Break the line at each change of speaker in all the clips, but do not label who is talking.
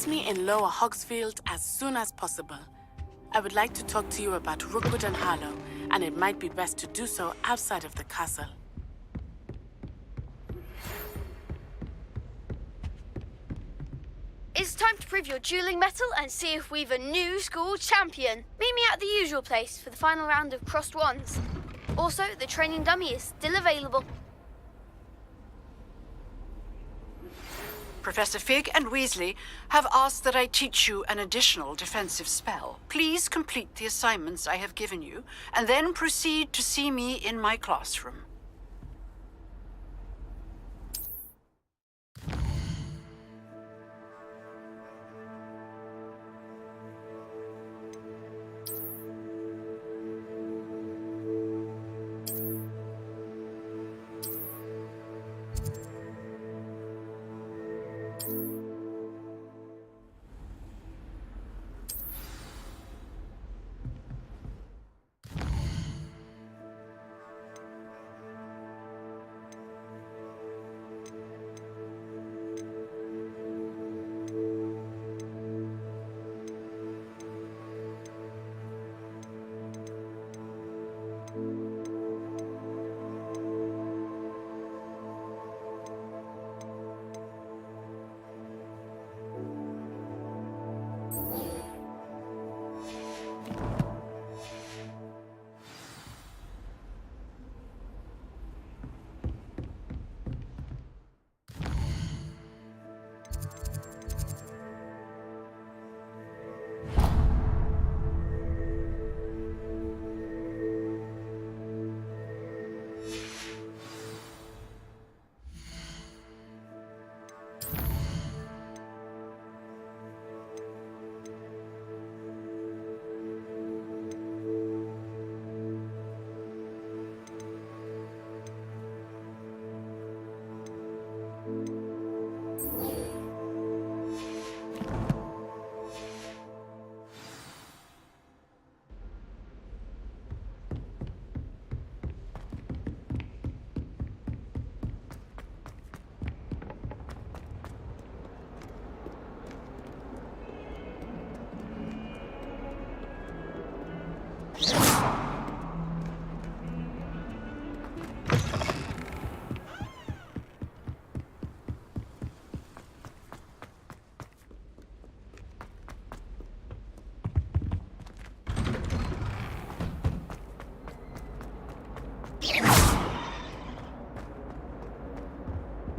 Meet me in Lower Hogsfield as soon as possible. I would like to talk to you about Rookwood and Harlow, and it might be best to do so outside of the castle.
It's time to prove your dueling mettle and see if we've a new school champion. Meet me at the usual place for the final round of crossed wands. Also, the training dummy is still available.
Professor Fig and Weasley have asked that I teach you an additional defensive spell. Please complete the assignments I have given you, and then proceed to see me in my classroom.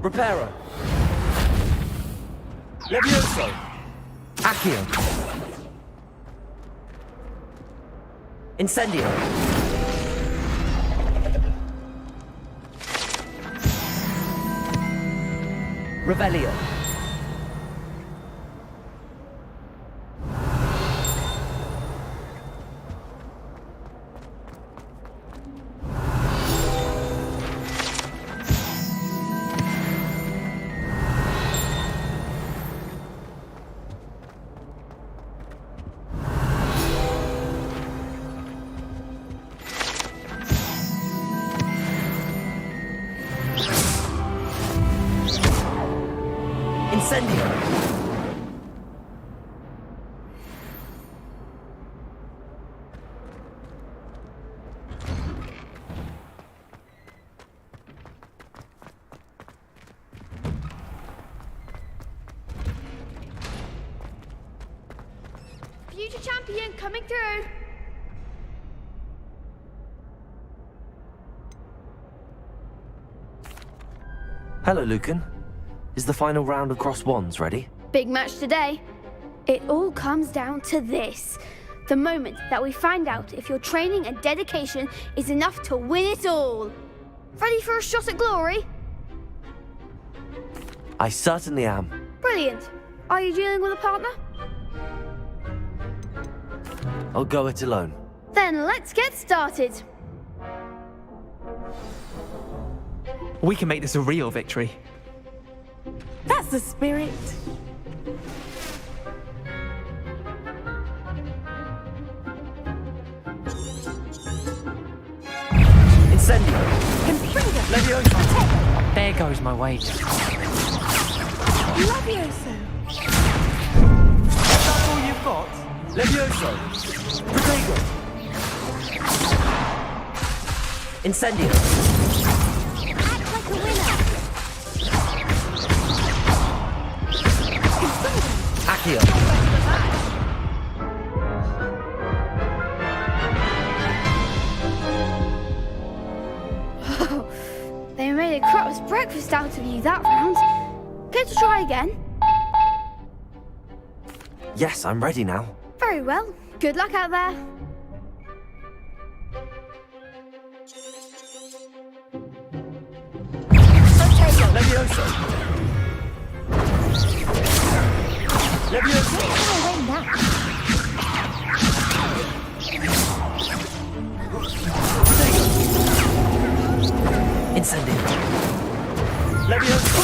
Reparo. Levioso. Accio. Incendio. Revelio. Incendio.
Future champion coming through.
Hello, Lucan. Is the final round of crossed wands ready?
Big match today. It all comes down to this. The moment that we find out if your training and dedication is enough to win it all. Ready for a shot at glory?
I certainly am.
Brilliant. Are you dealing with a partner?
I'll go it alone.
Then let's get started.
We can make this a real victory.
That's the spirit.
Incendio.
There goes my wager.
Levioso.
Levioso! Protego! Incendio!
Act like a winner.
Accio!
They made a crap's breakfast out of you that round. Care to try again?
Yes, I'm ready now.
Very well. Good luck out there.
Levioso! Levioso!
Away now.
Incendio! Levioso!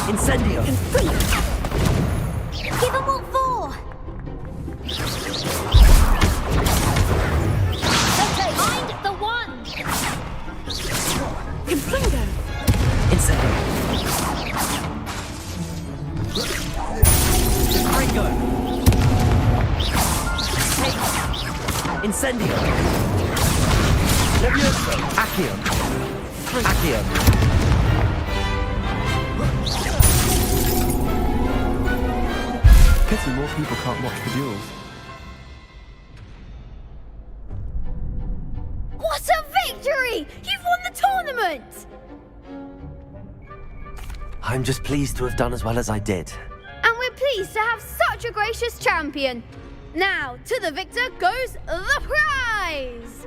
Incendio!
Give them all four. Find the one.
Confringo!
Incendio! Ringo! Incendio! Levioso! Accio! Accio!
Pity more people can't watch the duels.
What a victory! You've won the tournament!
I'm just pleased to have done as well as I did.
And we're pleased to have such a gracious champion. Now, to the victor goes the prize!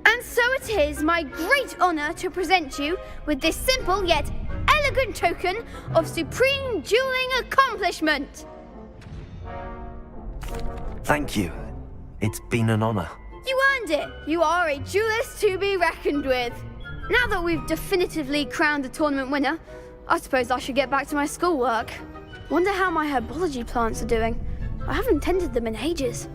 And so it is my great honour to present you with this simple yet elegant token of supreme dueling accomplishment.
Thank you. It's been an honor.
You earned it. You are a duelist to be reckoned with. Now that we've definitively crowned the tournament winner, I suppose I should get back to my schoolwork. Wonder how my herbology plants are doing. I haven't tended them in ages.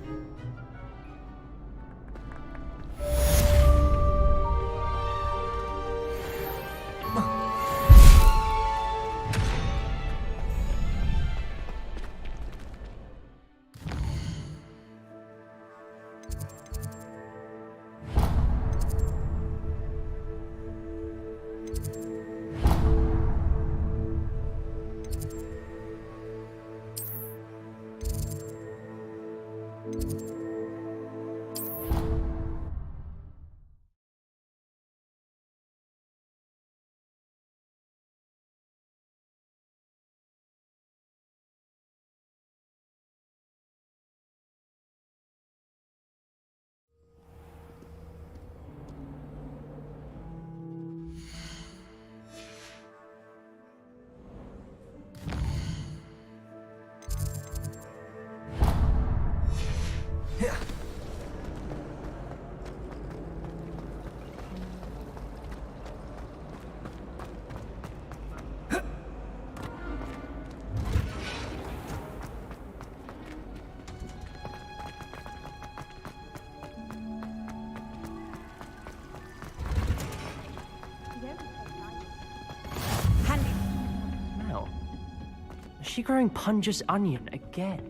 Now, is she growing Punja's onion again?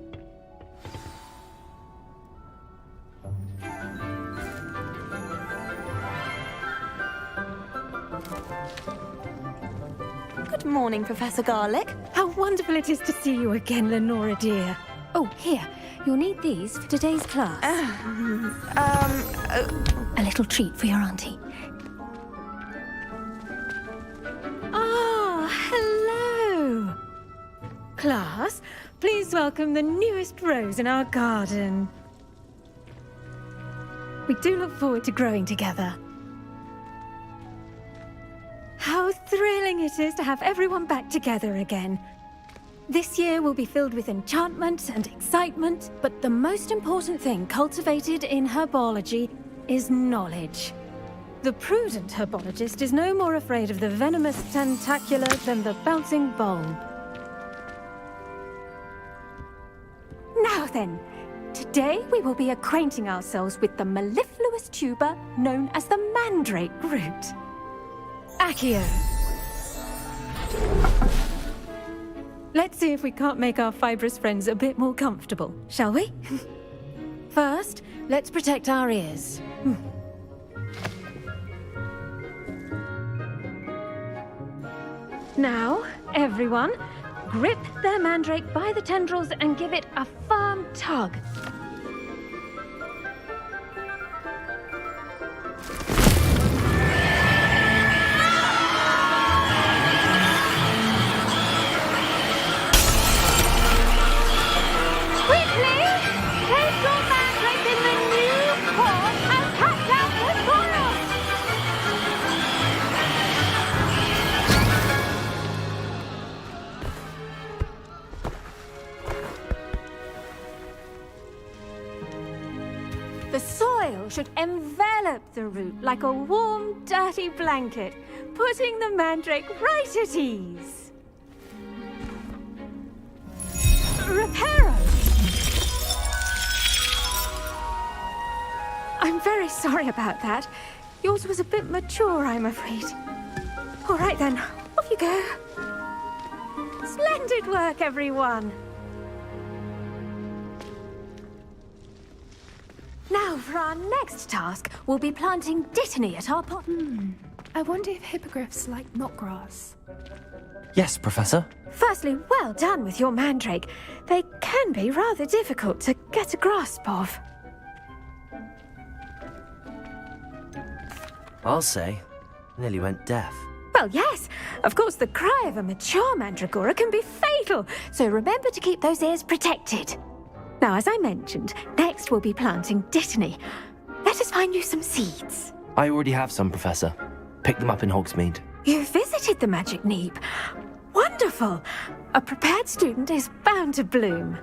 Good morning, Professor Garlic. How wonderful it is to see you again, Lenora dear. Oh, here. You'll need these for today's class. A little treat for your auntie. Ah, hello. Class, please welcome the newest rose in our garden. We do look forward to growing together. How thrilling it is to have everyone back together again. This year will be filled with enchantment and excitement, but the most important thing cultivated in herbology is knowledge. The prudent herbologist is no more afraid of the venomous tentacula than the bouncing bulb. Now then, today we will be acquainting ourselves with the mellifluous tuber known as the mandrake root. Accio. Let's see if we can't make our fibrous friends a bit more comfortable, shall we? First, let's protect our ears. Now, everyone, grip their mandrake by the tendrils and give it a firm tug. Quickly, place your mandrake in the new pot and cut out the soil. The soil should envelop the root like a warm, dirty blanket, putting the mandrake right at ease. Reparo! I'm very sorry about that. Yours was a bit mature, I'm afraid. All right then, off you go. Splendid work, everyone. Now, for our next task, we'll be planting dittany at our pot.
I wonder if hippogriffs like knotgrass.
Yes, Professor.
Firstly, well done with your mandrake. They can be rather difficult to get a grasp of.
I'll say. Nearly went deaf.
Well, yes. Of course, the cry of a mature mandragora can be fatal, so remember to keep those ears protected. Now, as I mentioned, next we'll be planting dittany. Let us find you some seeds.
I already have some, Professor. Picked them up in Hogsmeade.
You visited the Magic Neep. Wonderful! A prepared student is bound to bloom.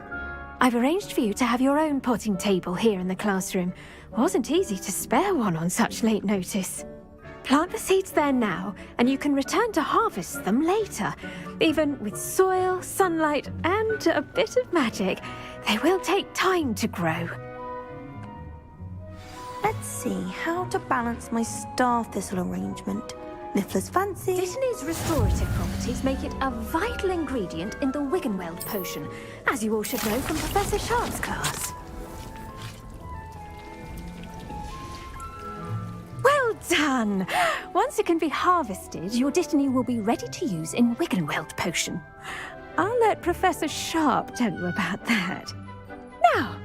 I've arranged for you to have your own potting table here in the classroom. Wasn't easy to spare one on such late notice. Plant the seeds there now, and you can return to harvest them later. Even with soil, sunlight, and a bit of magic, they will take time to grow.
Let's see how to balance my star thistle arrangement. Niffler's fancy.
Dittany's restorative properties make it a vital ingredient in the Wiggenweld potion, as you all should know from Professor Sharp's class. Well done! Once it can be harvested, your dittany will be ready to use in Wiggenweld potion. I'll let Professor Sharp tell you about that. Now,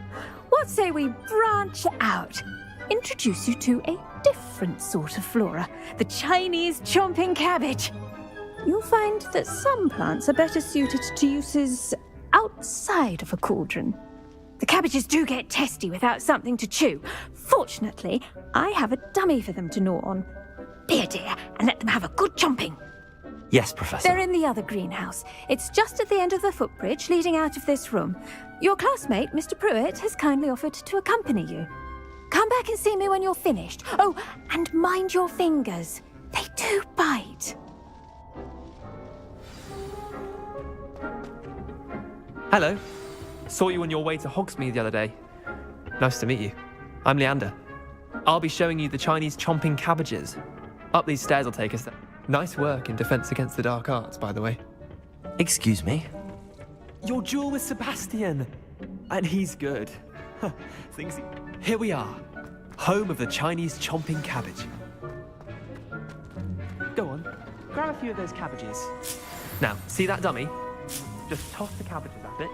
what say we branch out? Introduce you to a different sort of flora, the Chinese chomping cabbage. You'll find that some plants are better suited to uses outside of a cauldron. The cabbages do get testy without something to chew. Fortunately, I have a dummy for them to gnaw on. Be a dear and let them have a good chomping.
Yes, Professor.
They're in the other greenhouse. It's just at the end of the footbridge leading out of this room. Your classmate, Mr. Pruitt, has kindly offered to accompany you. Come back and see me when you're finished. Oh, and mind your fingers. They do bite.
Hello. Saw you on your way to Hogsmeade the other day. Nice to meet you. I'm Leander. I'll be showing you the Chinese chomping cabbages. Up these stairs will take us there. Nice work in Defense Against the Dark Arts, by the way.
Excuse me?
Your duel with Sebastian. And he's good. Here we are. Home of the Chinese chomping cabbage. Go on. Grab a few of those cabbages. Now, see that dummy? Just toss the cabbages at it.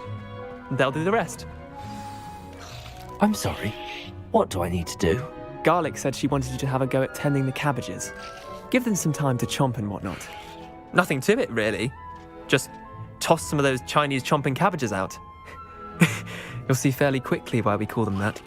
And they'll do the rest.
I'm sorry. What do I need to do?
Garlic said she wanted you to have a go at tending the cabbages. Give them some time to chomp and whatnot. Nothing to it, really. Just toss some of those Chinese chomping cabbages out. You'll see fairly quickly why we call them that.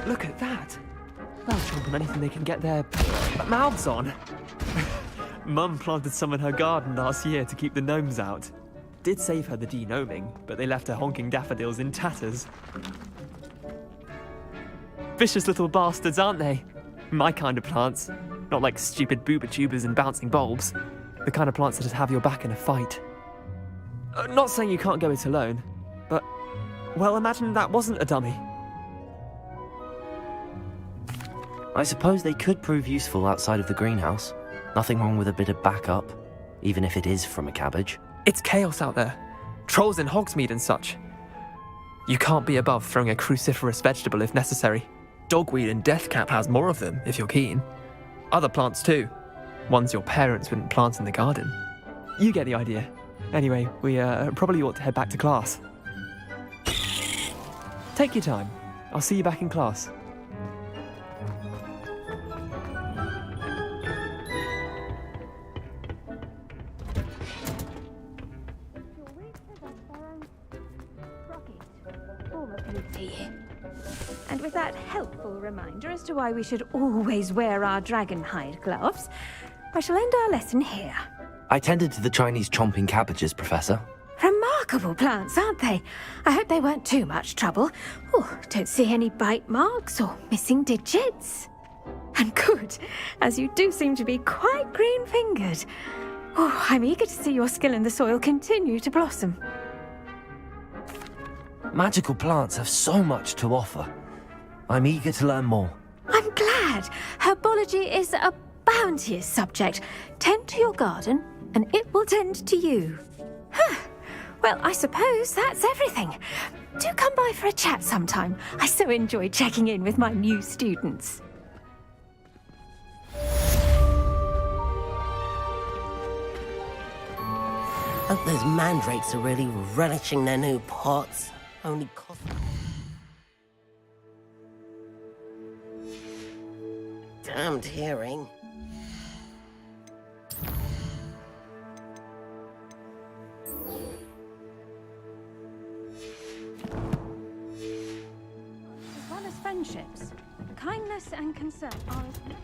Look at that. They'll chomp on anything they can get their mouths on. Mum planted some in her garden last year to keep the gnomes out. Did save her the de-gnoming, but they left her honking daffodils in tatters. Vicious little bastards, aren't they? My kind of plants. Not like stupid booba tubers and bouncing bulbs. The kind of plants that just have your back in a fight. Not saying you can't go it alone, but, well, imagine that wasn't a dummy.
I suppose they could prove useful outside of the greenhouse. Nothing wrong with a bit of backup, even if it is from a cabbage.
It's chaos out there. Trolls in Hogsmeade and such. You can't be above throwing a cruciferous vegetable if necessary. Dogweed and deathcap has more of them, if you're keen. Other plants too. Ones your parents wouldn't plant in the garden. You get the idea. Anyway, we probably ought to head back to class. Take your time. I'll see you back in class.
And with that helpful reminder as to why we should always wear our dragonhide gloves, I shall end our lesson here.
I tended to the Chinese chomping cabbages, Professor.
Remarkable plants, aren't they? I hope they weren't too much trouble. Oh, don't see any bite marks or missing digits. And good, as you do seem to be quite green-fingered. Oh, I'm eager to see your skill in the soil continue to blossom.
Magical plants have so much to offer. I'm eager to learn more.
I'm glad. Herbology is a bounteous subject. Tend to your garden, and it will tend to you. Huh. Well, I suppose that's everything. Do come by for a chat sometime. I so enjoy checking in with my new students.
Hope those mandrakes are really relishing their new pots. Only cost... Damned hearing.
As well as friendships, kindness and concern are as necessary.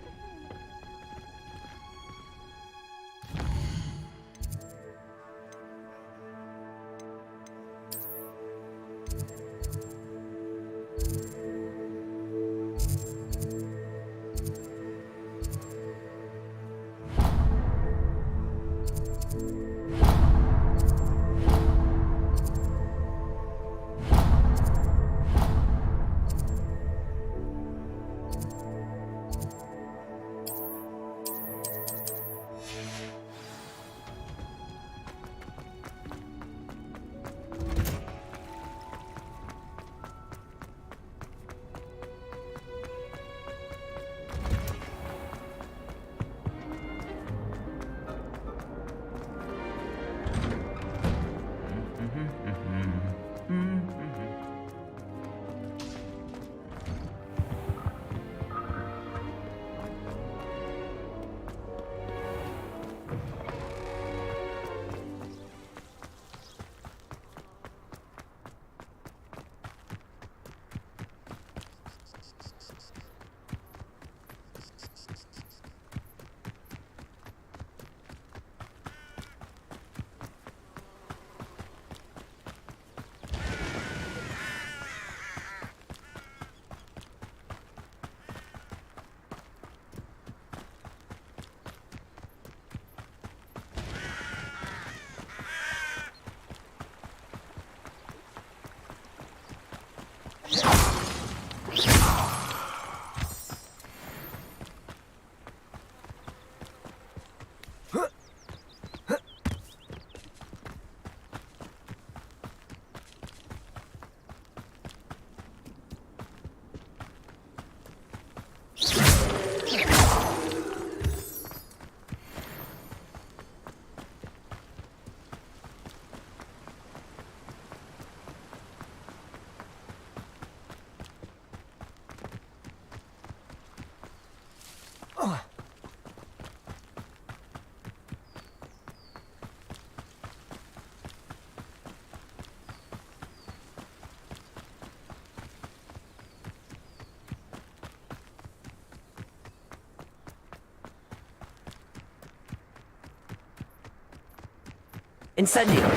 Incendio!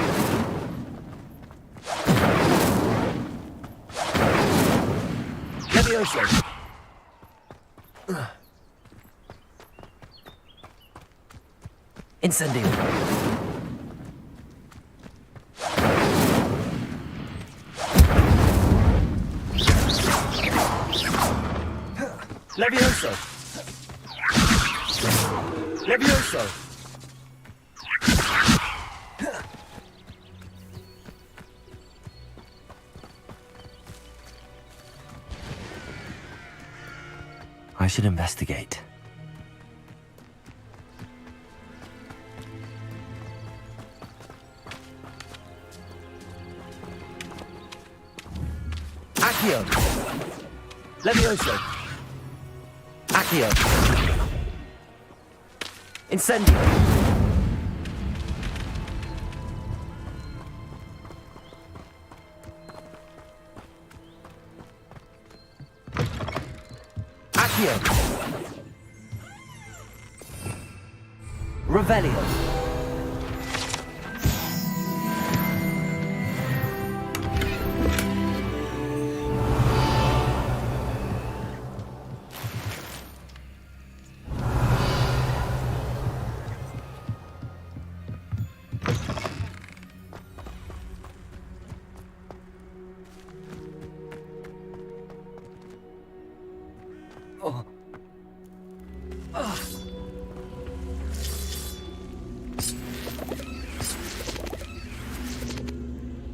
Levioso! Incendio! Levioso! Levioso! I should investigate. Accio! Levioso! Accio! Incendio! Accio! Revelio!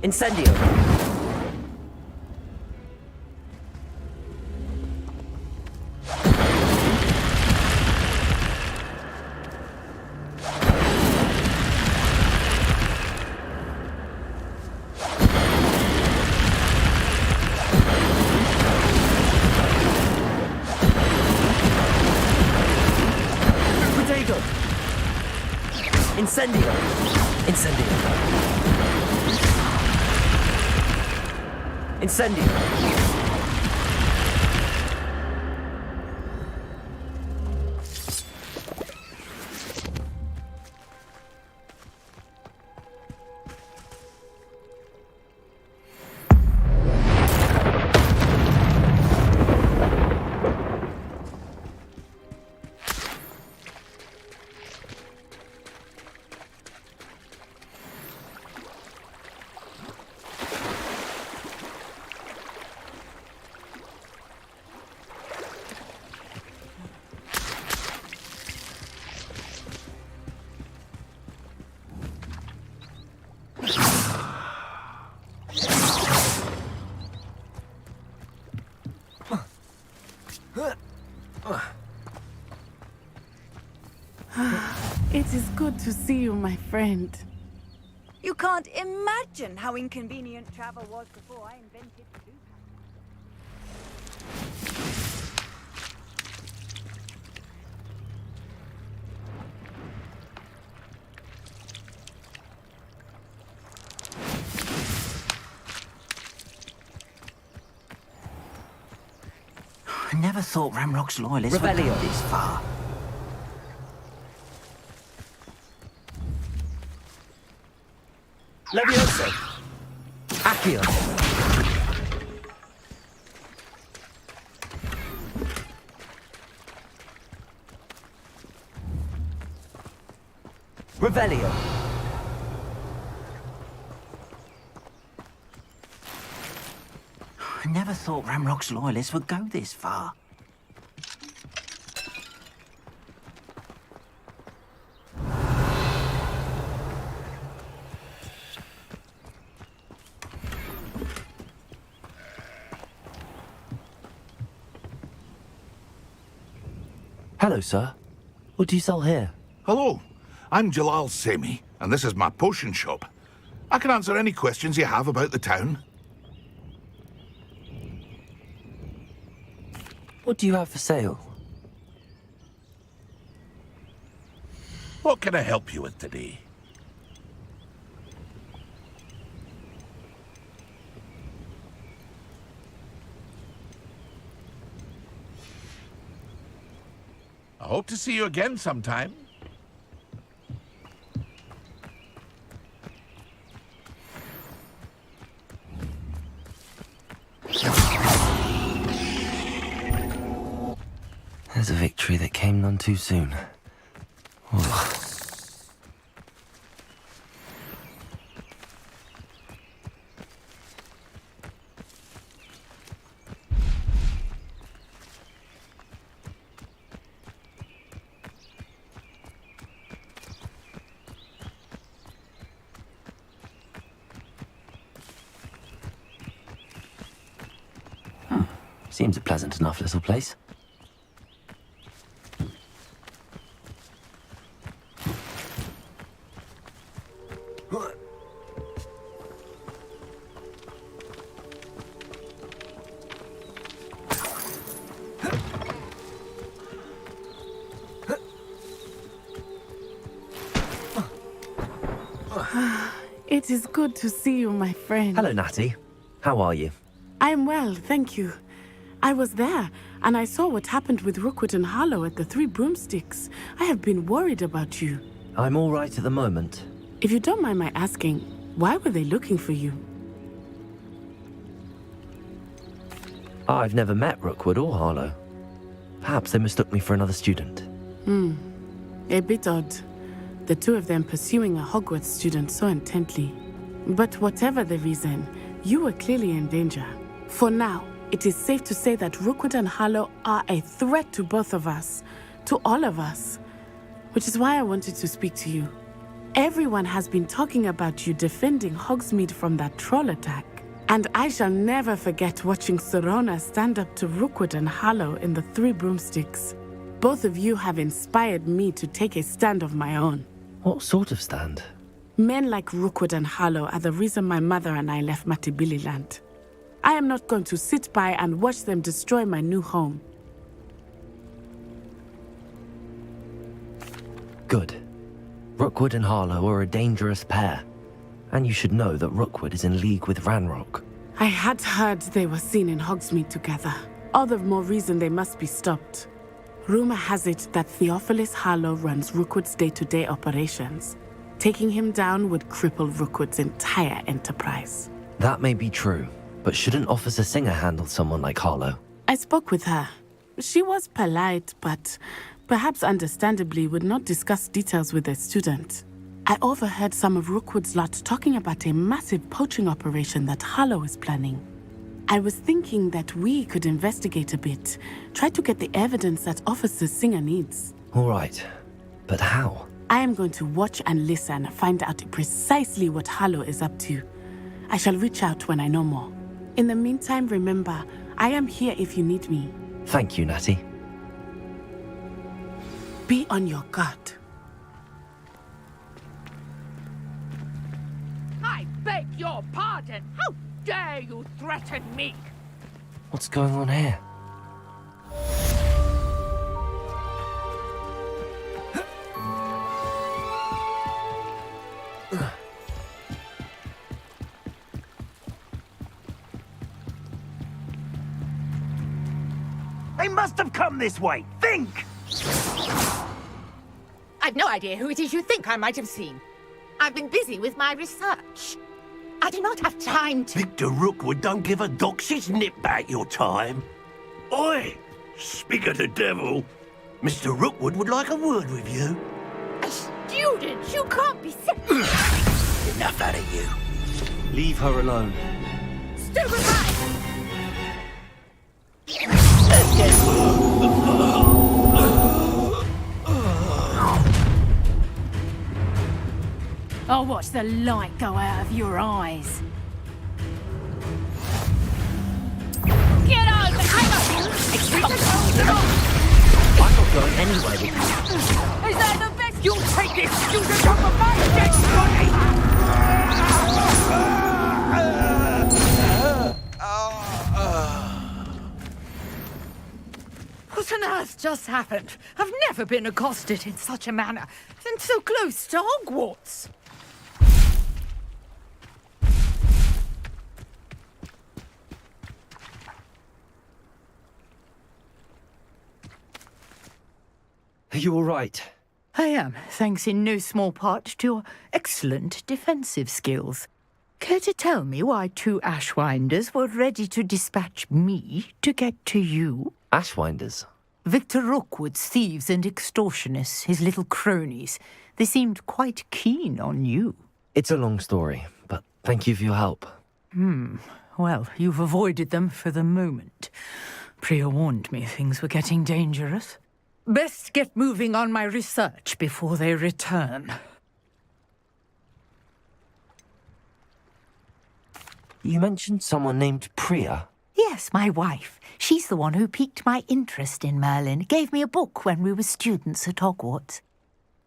Incendio! Protego! Incendio! Incendio! Incendio!
It is good to see you, my friend.
You can't imagine how inconvenient travel was before I invented blue.
I never thought Ramrock's loyalists would go this far.
Levioso! Accio! Revelio!
I never thought Ramrock's loyalists would go this far.
Hello, sir. What do you sell here?
Hello, I'm Jalal Semi, and this is my potion shop. I can answer any questions you have about the town.
What do you have for sale?
What can I help you with today? I hope to see you again sometime.
There's a victory that came none too soon. Oh. Seems a pleasant enough little place.
It is good to see you, my friend.
Hello, Natty. How are you?
I am well, thank you. I was there, and I saw what happened with Rookwood and Harlow at the Three Broomsticks. I have been worried about you.
I'm all right at the moment.
If you don't mind my asking, why were they looking for you?
I've never met Rookwood or Harlow. Perhaps they mistook me for another student.
A bit odd. The two of them pursuing a Hogwarts student so intently. But whatever the reason, you were clearly in danger. For now, it is safe to say that Rookwood and Harlow are a threat to both of us, to all of us. Which is why I wanted to speak to you. Everyone has been talking about you defending Hogsmeade from that troll attack. And I shall never forget watching Serona stand up to Rookwood and Harlow in the Three Broomsticks. Both of you have inspired me to take a stand of my own.
What sort of stand?
Men like Rookwood and Harlow are the reason my mother and I left Matabeleland. I am not going to sit by and watch them destroy my new home.
Good. Rookwood and Harlow are a dangerous pair. And you should know that Rookwood is in league with Ranrock.
I had heard they were seen in Hogsmeade together. All the more reason they must be stopped. Rumor has it that Theophilus Harlow runs Rookwood's day-to-day operations. Taking him down would cripple Rookwood's entire enterprise.
That may be true, but shouldn't Officer Singer handle someone like Harlow?
I spoke with her. She was polite, but perhaps understandably would not discuss details with a student. I overheard some of Rookwood's lot talking about a massive poaching operation that Harlow is planning. I was thinking that we could investigate a bit, try to get the evidence that Officer Singer needs.
All right, but how?
I am going to watch and listen, find out precisely what Harlow is up to. I shall reach out when I know more. In the meantime, remember, I am here if you need me.
Thank you, Natty.
Be on your guard.
I beg your pardon. How dare you threaten me?
What's going on here?
They must have come this way. Think!
I've no idea who it is you think I might have seen. I've been busy with my research. I do not have time to...
Victor Rookwood don't give a doxy's nip back your time. Oi! Speak of the devil. Mr. Rookwood would like a word with you.
A student? You can't be...
Enough out of you.
Leave her alone.
Stupefy!
I'll watch the light go out of your eyes.
Get out! I'm
not going anywhere with you.
Is that the best? You'll take this student off of my dead body! What on earth just happened? I've never been accosted in such a manner, and so close to Hogwarts.
Are you all right?
I am, thanks in no small part to your excellent defensive skills. Care to tell me why two Ashwinders were ready to dispatch me to get to you?
Ashwinders?
Victor Rookwood's thieves and extortionists, his little cronies. They seemed quite keen on you.
It's a long story, but thank you for your help.
Well, you've avoided them for the moment. Priya warned me things were getting dangerous. Best get moving on my research before they return.
You mentioned someone named Priya.
Yes, my wife. She's the one who piqued my interest in Merlin, gave me a book when we were students at Hogwarts.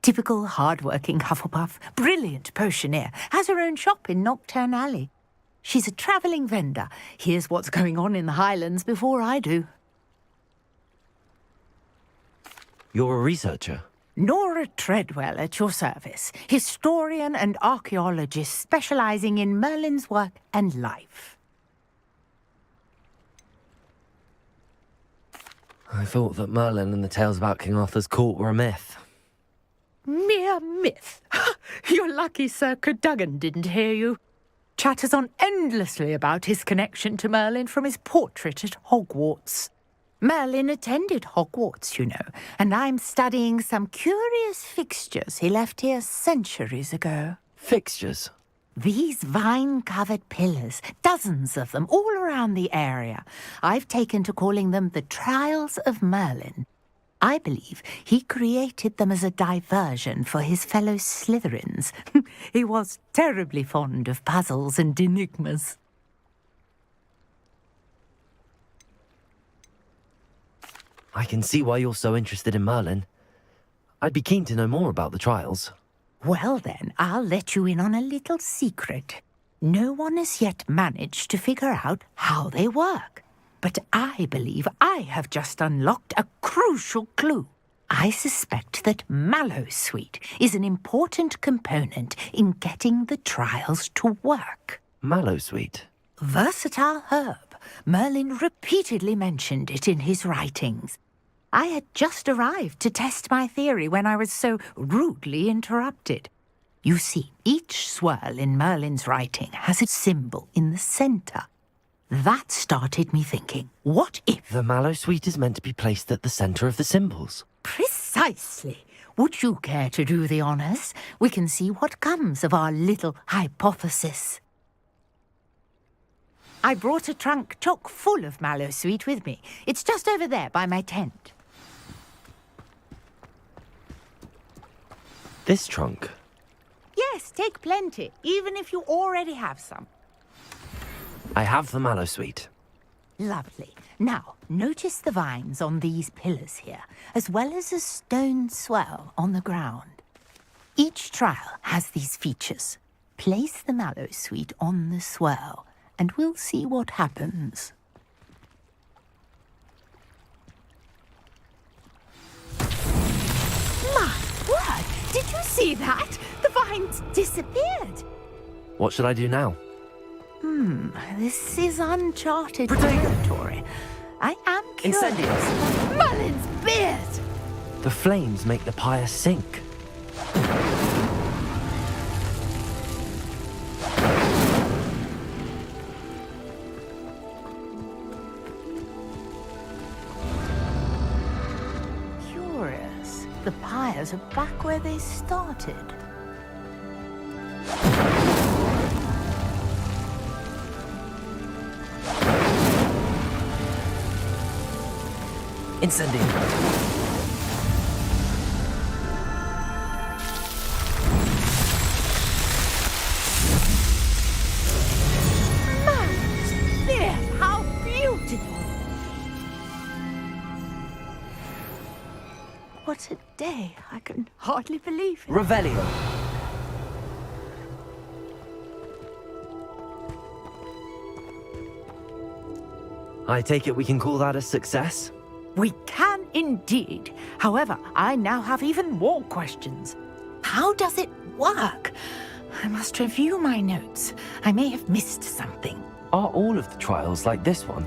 Typical hard-working Hufflepuff, brilliant potioneer, has her own shop in Nocturne Alley. She's a travelling vendor, hears what's going on in the Highlands before I do.
You're a researcher?
Nora Treadwell at your service, historian and archaeologist specialising in Merlin's work and life.
I thought that Merlin and the tales about King Arthur's court were a myth.
Mere myth. You're lucky Sir Cadogan didn't hear you. Chatters on endlessly about his connection to Merlin from his portrait at Hogwarts. Merlin attended Hogwarts, you know, and I'm studying some curious fixtures he left here centuries ago.
Fixtures?
These vine-covered pillars, dozens of them, all around the area. I've taken to calling them the Trials of Merlin. I believe he created them as a diversion for his fellow Slytherins. He was terribly fond of puzzles and enigmas.
I can see why you're so interested in Merlin. I'd be keen to know more about the trials.
Well then, I'll let you in on a little secret. No one has yet managed to figure out how they work. But I believe I have just unlocked a crucial clue. I suspect that Mallowsweet is an important component in getting the trials to work.
Mallowsweet?
Versatile herb. Merlin repeatedly mentioned it in his writings. I had just arrived to test my theory when I was so rudely interrupted. You see, each swirl in Merlin's writing has a symbol in the centre. That started me thinking, what if...
The Mallowsweet is meant to be placed at the centre of the symbols.
Precisely. Would you care to do the honours? We can see what comes of our little hypothesis. I brought a trunk chock full of Mallowsweet with me. It's just over there by my tent.
This trunk?
Yes, take plenty, even if you already have some.
I have the Mallowsweet.
Lovely. Now, notice the vines on these pillars here, as well as a stone swell on the ground. Each trial has these features. Place the Mallowsweet on the swell, and we'll see what happens. My word! Did you see that? The vines disappeared.
What should I do now?
This is uncharted territory. I am curious.
Incendies!
Merlin's beard!
The flames make the pyre sink.
Curious. The pyres are back where they started.
Incendies!
How beautiful! What a day. I can hardly believe it.
Revelio! I take it we can call that a success?
We can indeed. However, I now have even more questions. How does it work? I must review my notes. I may have missed something.
Are all of the trials like this one?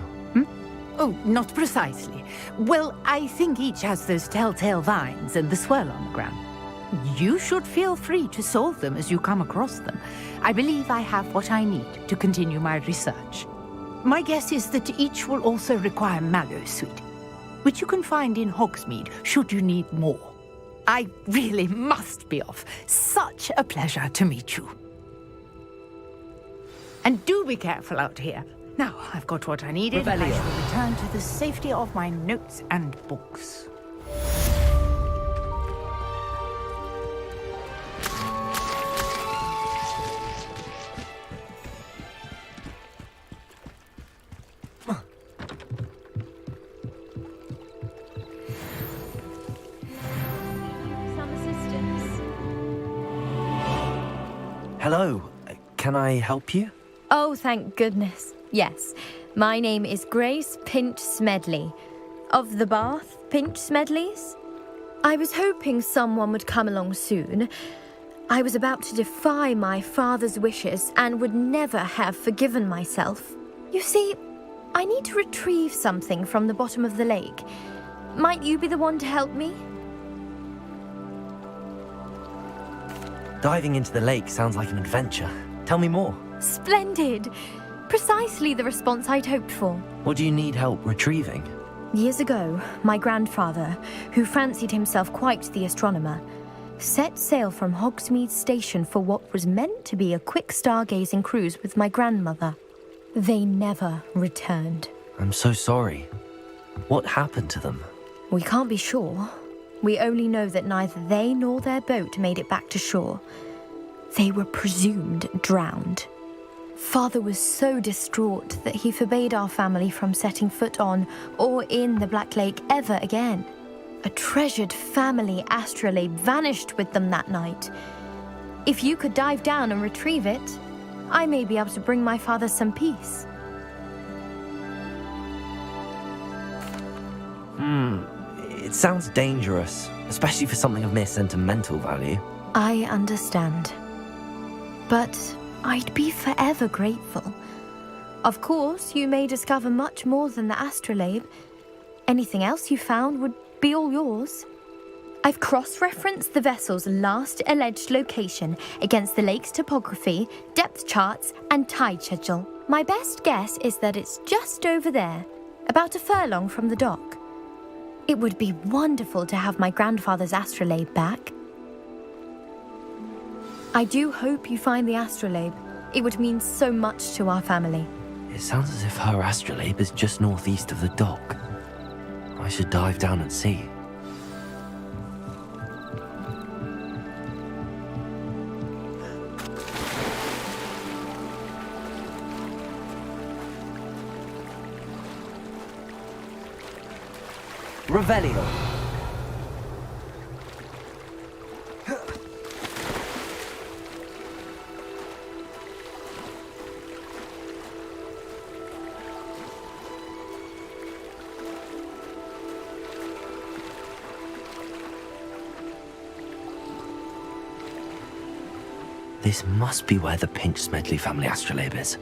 Oh, not precisely. Well, I think each has those telltale vines and the swirl on the ground. You should feel free to solve them as you come across them. I believe I have what I need to continue my research. My guess is that each will also require Mallowsweet. which you can find in Hogsmeade should you need more. I really must be off. Such a pleasure to meet you. And do be careful out here. Now, I've got what I needed. I shall return to the safety of my notes and books.
Hello. Can I help you?
Oh, thank goodness. Yes. My name is Grace Pinch Smedley. Of the Bath Pinch Smedleys? I was hoping someone would come along soon. I was about to defy my father's wishes and would never have forgiven myself. You see, I need to retrieve something from the bottom of the lake. Might you be the one to help me?
Diving into the lake sounds like an adventure. Tell me more.
Splendid! Precisely the response I'd hoped for.
What do you need help retrieving?
Years ago, my grandfather, who fancied himself quite the astronomer, set sail from Hogsmeade Station for what was meant to be a quick stargazing cruise with my grandmother. They never returned.
I'm so sorry. What happened to them?
We can't be sure. We only know that neither they nor their boat made it back to shore. They were presumed drowned. Father was so distraught that he forbade our family from setting foot on or in the Black Lake ever again. A treasured family astrolabe vanished with them that night. If you could dive down and retrieve it, I may be able to bring my father some peace.
It sounds dangerous, especially for something of mere sentimental value.
I understand. But I'd be forever grateful. Of course, you may discover much more than the astrolabe. Anything else you found would be all yours. I've cross-referenced the vessel's last alleged location against the lake's topography, depth charts, and tide schedule. My best guess is that it's just over there, about a furlong from the dock. It would be wonderful to have my grandfather's astrolabe back. I do hope you find the astrolabe. It would mean so much to our family.
It sounds as if her astrolabe is just northeast of the dock. I should dive down and see. Revelio. This must be where the Pinch Smedley family astrolabe is.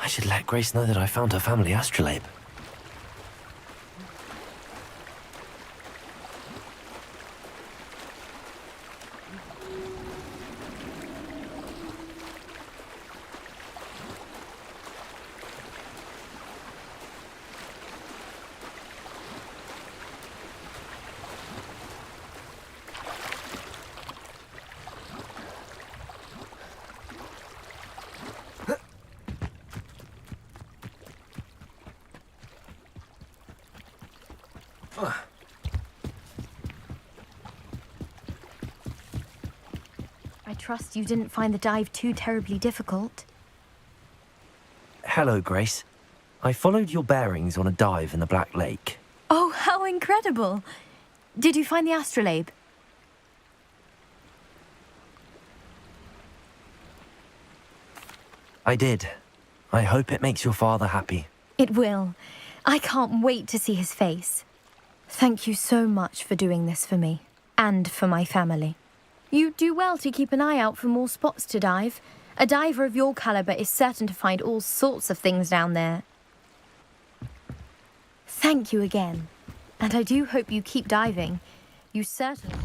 I should let Grace know that I found her family astrolabe.
I trust you didn't find the dive too terribly difficult.
Hello, Grace. I followed your bearings on a dive in the Black Lake.
Oh, how incredible! Did you find the astrolabe?
I did. I hope it makes your father happy.
It will. I can't wait to see his face. Thank you so much for doing this for me, and for my family. You do well to keep an eye out for more spots to dive. A diver of your caliber is certain to find all sorts of things down there. Thank you again. And I do hope you keep diving. You certainly...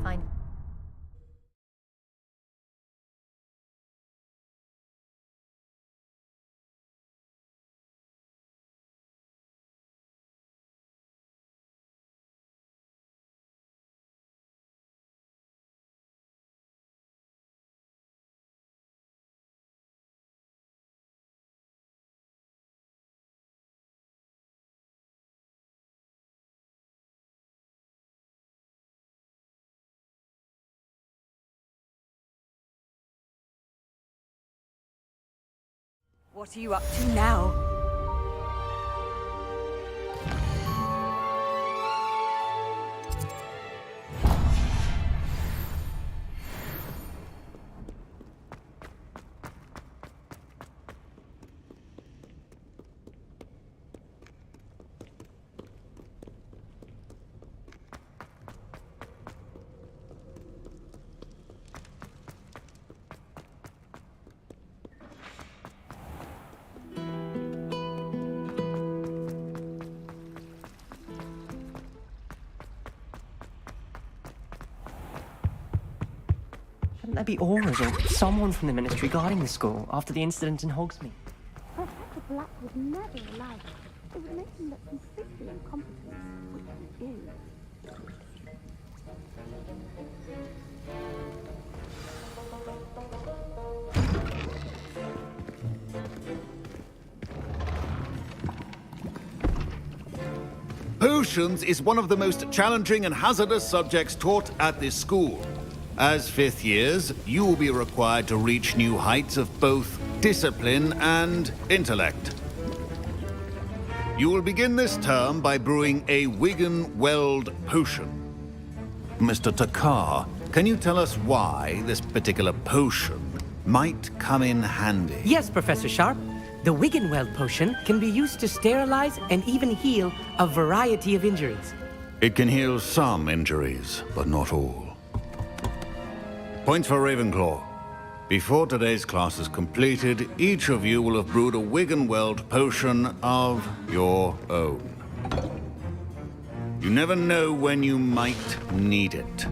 Fine.
What are you up to now?
Shouldn't there be aurors or someone from the ministry guarding the school after the incident in Hogsmeade?
Professor Black would never allow that. It would make him look completely incompetent, which he is.
Potions is one of the most challenging and hazardous subjects taught at this school. As fifth years, you will be required to reach new heights of both discipline and intellect. You will begin this term by brewing a Wigan-Weld potion. Mr. Takar, can you tell us why this particular potion might come in handy?
Yes, Professor Sharp. The Wigan-Weld potion can be used to sterilize and even heal a variety of injuries.
It can heal some injuries, but not all. Points for Ravenclaw. Before today's class is completed, each of you will have brewed a Wigan-Weld potion of your own. You never know when you might need it.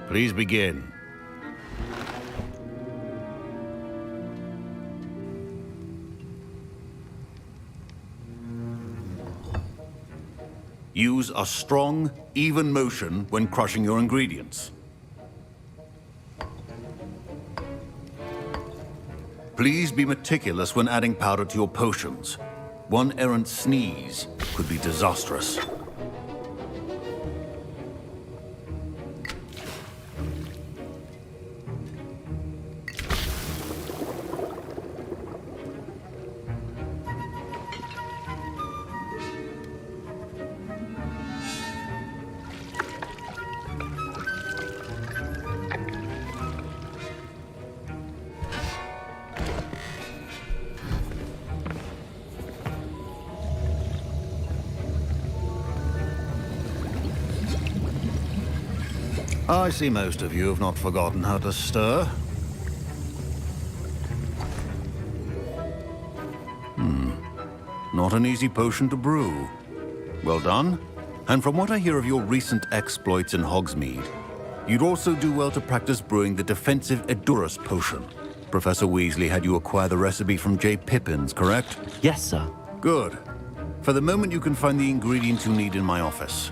Please begin. Use a strong, even motion when crushing your ingredients. Please be meticulous when adding powder to your potions. One errant sneeze could be disastrous. I see most of you have not forgotten how to stir. Not an easy potion to brew. Well done. And from what I hear of your recent exploits in Hogsmeade, you'd also do well to practice brewing the defensive Edurus potion. Professor Weasley had you acquire the recipe from J. Pippins, correct?
Yes, sir.
Good. For the moment, you can find the ingredients you need in my office.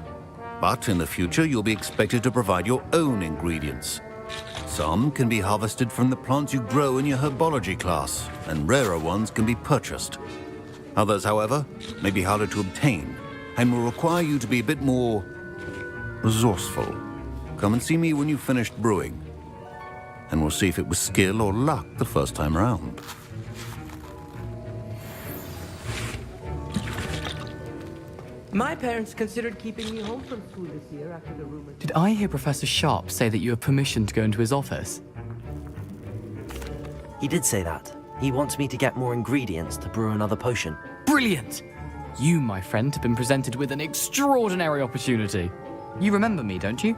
But in the future, you'll be expected to provide your own ingredients. Some can be harvested from the plants you grow in your herbology class, and rarer ones can be purchased. Others, however, may be harder to obtain, and will require you to be a bit more resourceful. Come and see me when you've finished brewing, and we'll see if it was skill or luck the first time around.
My parents considered keeping me home from school this year after the rumor.
Did I hear Professor Sharp say that you have permission to go into his office?
He did say that. He wants me to get more ingredients to brew another potion.
Brilliant! You, my friend, have been presented with an extraordinary opportunity. You remember me, don't you?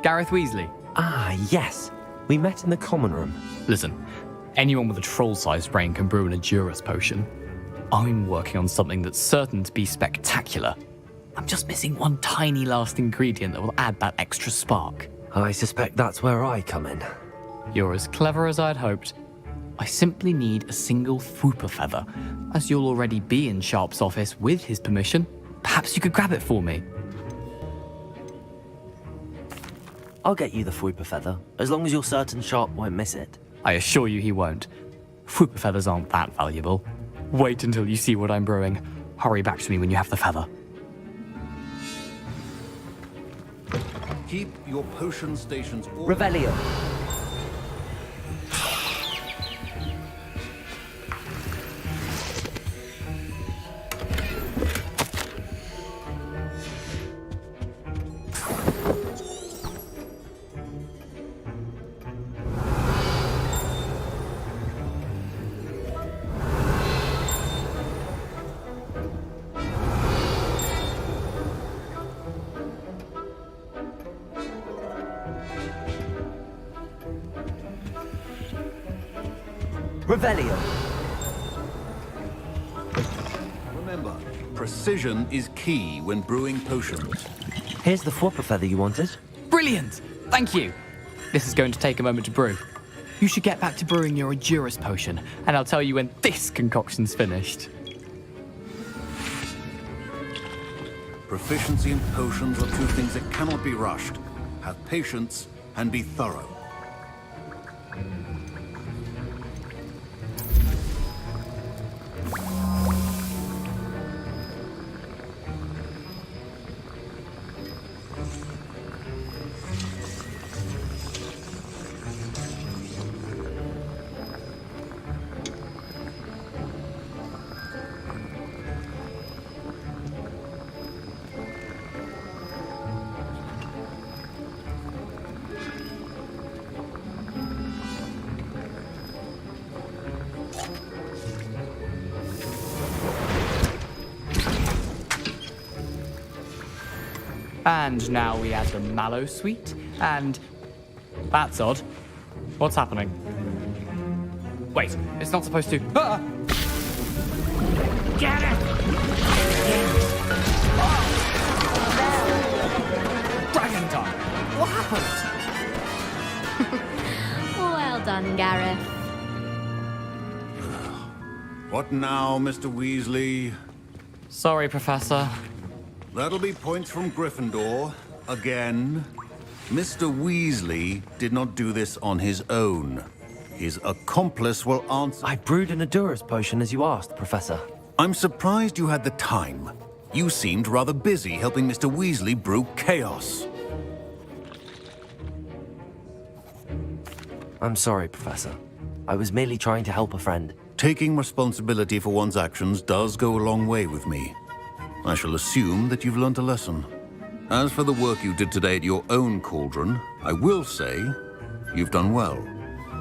Gareth Weasley.
Ah, yes. We met in the common room.
Listen, anyone with a troll-sized brain can brew an Edurus potion. I'm working on something that's certain to be spectacular. I'm just missing one tiny last ingredient that will add that extra spark.
I suspect that's where I come in.
You're as clever as I'd hoped. I simply need a single Fwooper feather. As you'll already be in Sharp's office with his permission, perhaps you could grab it for me.
I'll get you the Fwooper feather, as long as you're certain Sharp won't miss it.
I assure you he won't. Fwooper feathers aren't that valuable. Wait until you see what I'm brewing. Hurry back to me when you have the feather.
Keep your potion stations all...
Revelio. Revelio.
Remember, precision is key when brewing potions.
Here's the Fwooper feather you wanted.
Brilliant! Thank you! This is going to take a moment to brew. You should get back to brewing your Edurus potion, and I'll tell you when this concoction's finished.
Proficiency in potions are two things that cannot be rushed. Have patience and be thorough.
And now we add the mallow sweet, and... That's odd. What's happening? Wait, it's not supposed to... Ah!
Get it!
Dragon tongue! What happened?
Well done, Gareth.
What now, Mr. Weasley?
Sorry, Professor.
That'll be points from Gryffindor. Again. Mr. Weasley did not do this on his own. His accomplice will answer...
I brewed an Edurus potion as you asked, Professor.
I'm surprised you had the time. You seemed rather busy helping Mr. Weasley brew chaos.
I'm sorry, Professor. I was merely trying to help a friend.
Taking responsibility for one's actions does go a long way with me. I shall assume that you've learnt a lesson. As for the work you did today at your own cauldron, I will say you've done well.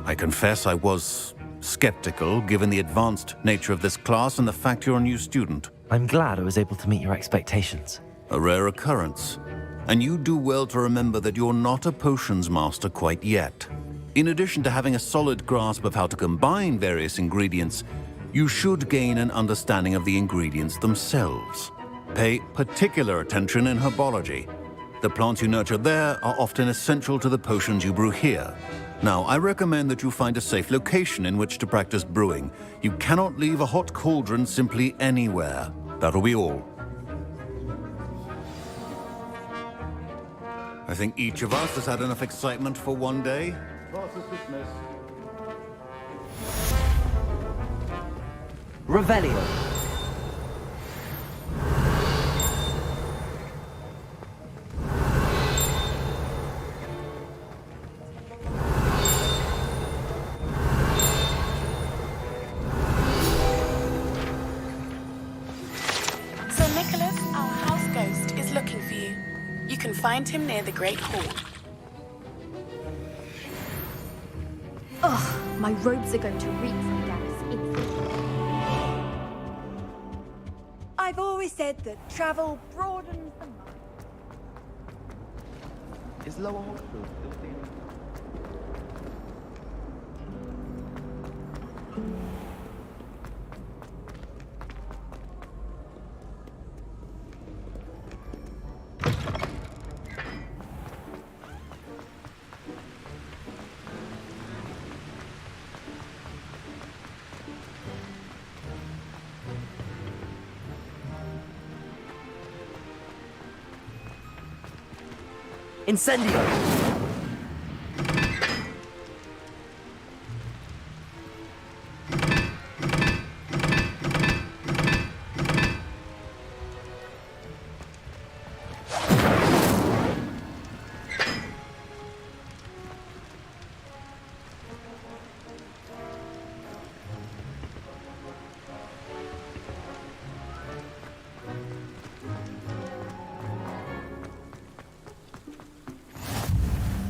I confess I was skeptical, given the advanced nature of this class and the fact you're a new student.
I'm glad I was able to meet your expectations.
A rare occurrence. and you do well to remember that you're not a potions master quite yet. In addition to having a solid grasp of how to combine various ingredients, you should gain an understanding of the ingredients themselves. Pay particular attention in herbology. The plants you nurture there are often essential to the potions you brew here. Now, I recommend that you find a safe location in which to practice brewing. You cannot leave a hot cauldron simply anywhere. That'll be all. I think each of us has had enough excitement for one day. Class is dismissed.
Revelio.
Sir Nicholas, our house ghost, is looking for you. You can find him near the Great Hall.
Ugh, my robes are going to reek from Gareth instantly.
I've always said that travel broadens the mind.
Is Lower Hogwarts still there?
Incendio!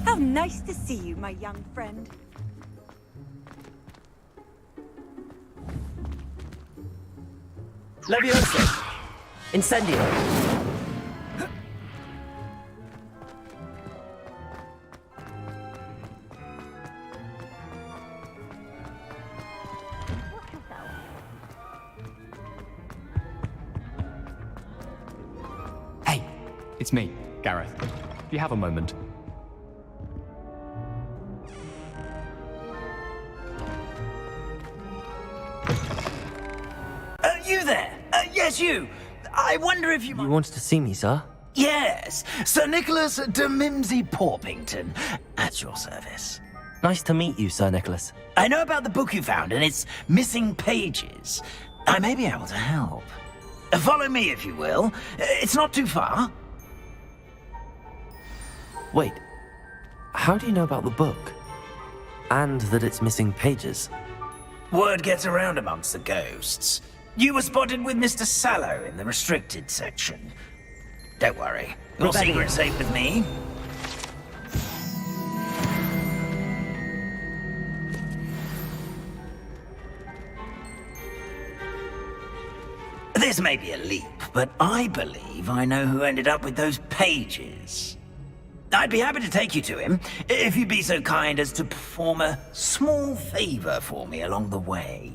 How nice to see you, my young friend.
Leviosa. Incendio.
Hey, it's me, Gareth. Do you have a moment?
You there? Yes, you. I wonder if you...
You wanted to see me, sir?
Yes, Sir Nicholas de Mimsy Porpington, at your service.
Nice to meet you, Sir Nicholas.
I know about the book you found and its missing pages. I may be able to help. Follow me, if you will. It's not too far.
Wait, how do you know about the book? And that it's missing pages?
Word gets around amongst the ghosts. You were spotted with Mr. Sallow in the restricted section. Don't worry, your secret's safe with me. This may be a leap, but I believe I know who ended up with those pages. I'd be happy to take you to him, if you'd be so kind as to perform a small favor for me along the way.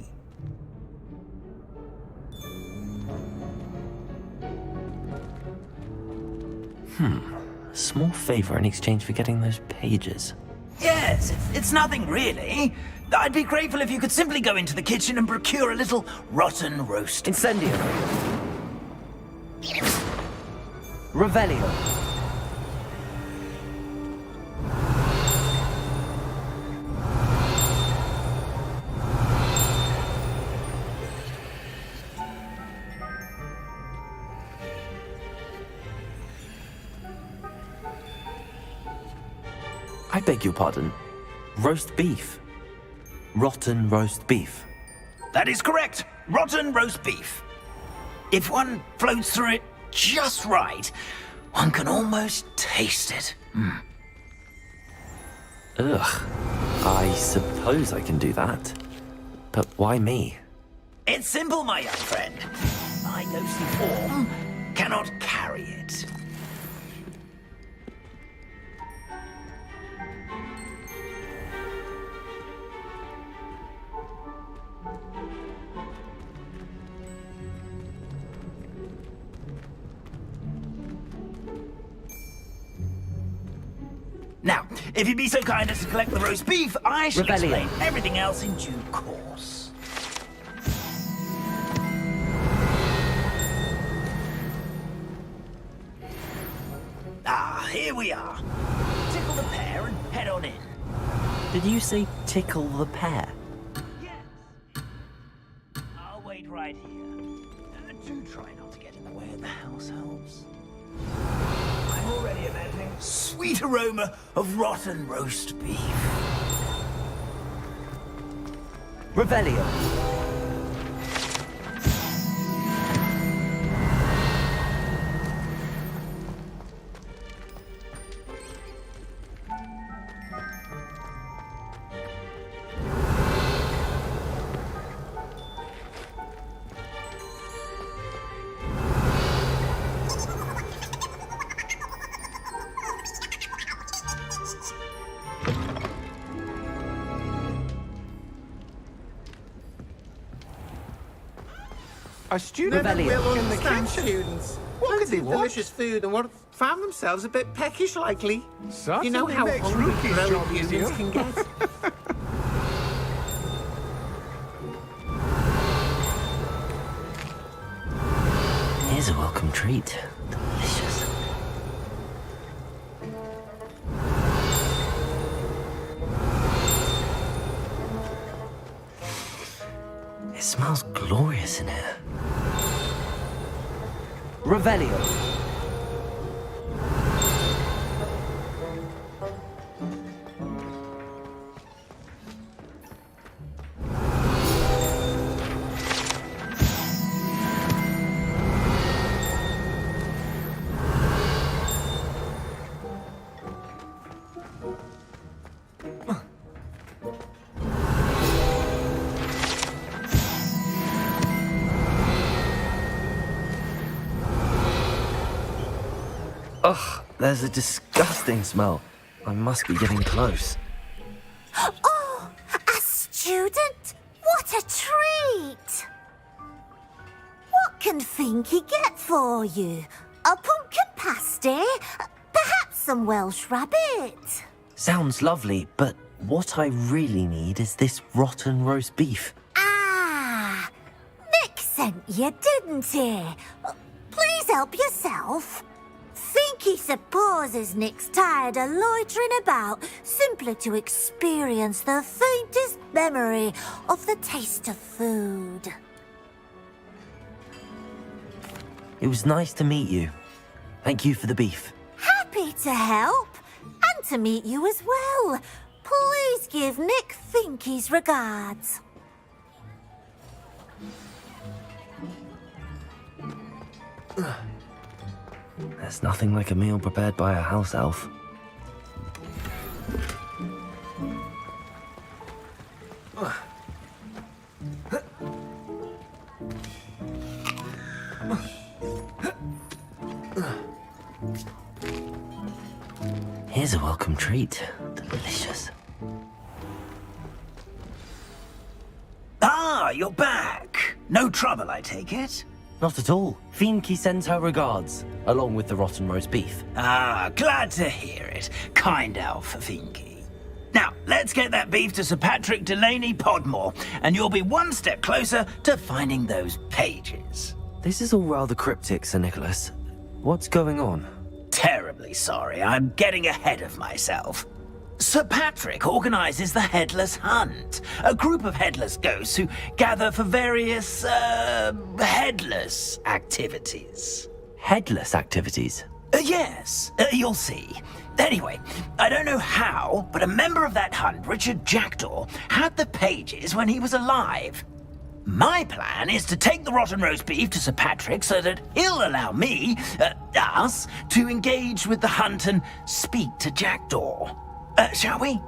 A small favor in exchange for getting those pages.
Yes, it's nothing really. I'd be grateful if you could simply go into the kitchen and procure a little rotten roast.
Incendio. Revelio.
I beg your pardon. Roast beef. Rotten roast beef.
That is correct. Rotten roast beef. If one floats through it just right, one can almost taste it.
Ugh. I suppose I can do that. But why me?
It's simple, my young friend. My ghostly form cannot carry it. Now, if you'd be so kind as to collect the roast beef, I shall
Rebellion.
explain everything else in due course. Ah, here we are. Tickle the pear and head on in.
Did you say tickle the pear?
I'll wait right here. Do try not to get in the way of the house elves. I'm already imagining sweet aroma of rotten roast beef.
Revelio.
A student
Rebellion.
will understand students. What could they want?
Delicious food and what found themselves a bit peckish likely.
Certainly
You know how
makes
hungry
Rookie's
growing
job
humans
easier.
can get.
Here's a welcome treat. Delicious. It smells glorious in here.
Revelio.
Ugh, there's a disgusting smell. I must be getting close.
Oh, a student? What a treat! What can Finky get for you? A pumpkin pasty? Perhaps some Welsh rabbit?
Sounds lovely, but what I really need is this rotten roast beef.
Ah, Nick sent you, didn't he? Please help yourself. Finky supposes Nick's tired of loitering about simply to experience the faintest memory of the taste of food.
It was nice to meet you. Thank you for the beef.
Happy to help, and to meet you as well. Please give Nick Finky's regards.
There's nothing like a meal prepared by a house elf. Here's a welcome treat. Delicious.
Ah, you're back. No trouble, I take it?
Not at all. Fienke sends her regards, along with the rotten roast beef.
Ah, glad to hear it. Kind elf, Finky. Now, let's get that beef to Sir Patrick Delaney Podmore, and you'll be one step closer to finding those pages.
This is all rather cryptic, Sir Nicholas. What's going on?
Terribly sorry, I'm getting ahead of myself. Sir Patrick organises the Headless Hunt, a group of headless ghosts who gather for various, headless activities.
Headless activities?
Yes, you'll see. Anyway, I don't know how, but a member of that hunt, Richard Jackdaw, had the pages when he was alive. My plan is to take the rotten roast beef to Sir Patrick so that he'll allow me, us, to engage with the hunt and speak to Jackdaw. Shall we?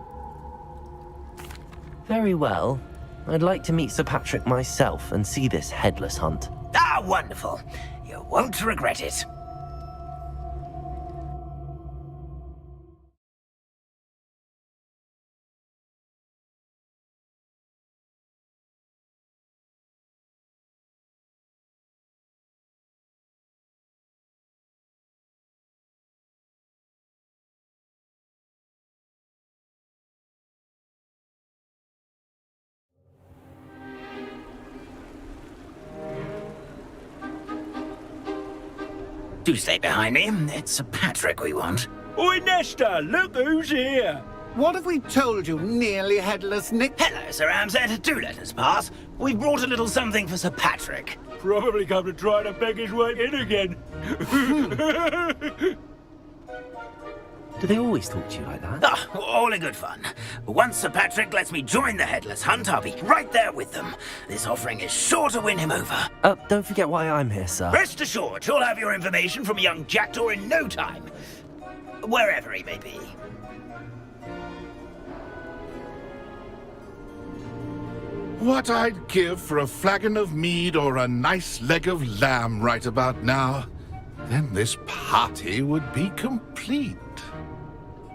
Very well. I'd like to meet Sir Patrick myself and see this headless hunt.
Ah, wonderful. You won't regret it. Do stay behind me. It's Sir Patrick we want.
Oi, Nesta, look who's here.
What have we told you, nearly headless Nick?
Hello, Sir Ramsed. Do let us pass. We've brought a little something for Sir Patrick.
Probably come to try to beg his way in again.
Do they always talk to you like that?
Ah, all in good fun. Once Sir Patrick lets me join the Headless Hunt, I'll be right there with them. This offering is sure to win him over.
Don't forget why I'm here, sir.
Rest assured, you'll have your information from young Jackdaw in no time. Wherever he may be.
What I'd give for a flagon of mead or a nice leg of lamb right about now. Then this party would be complete.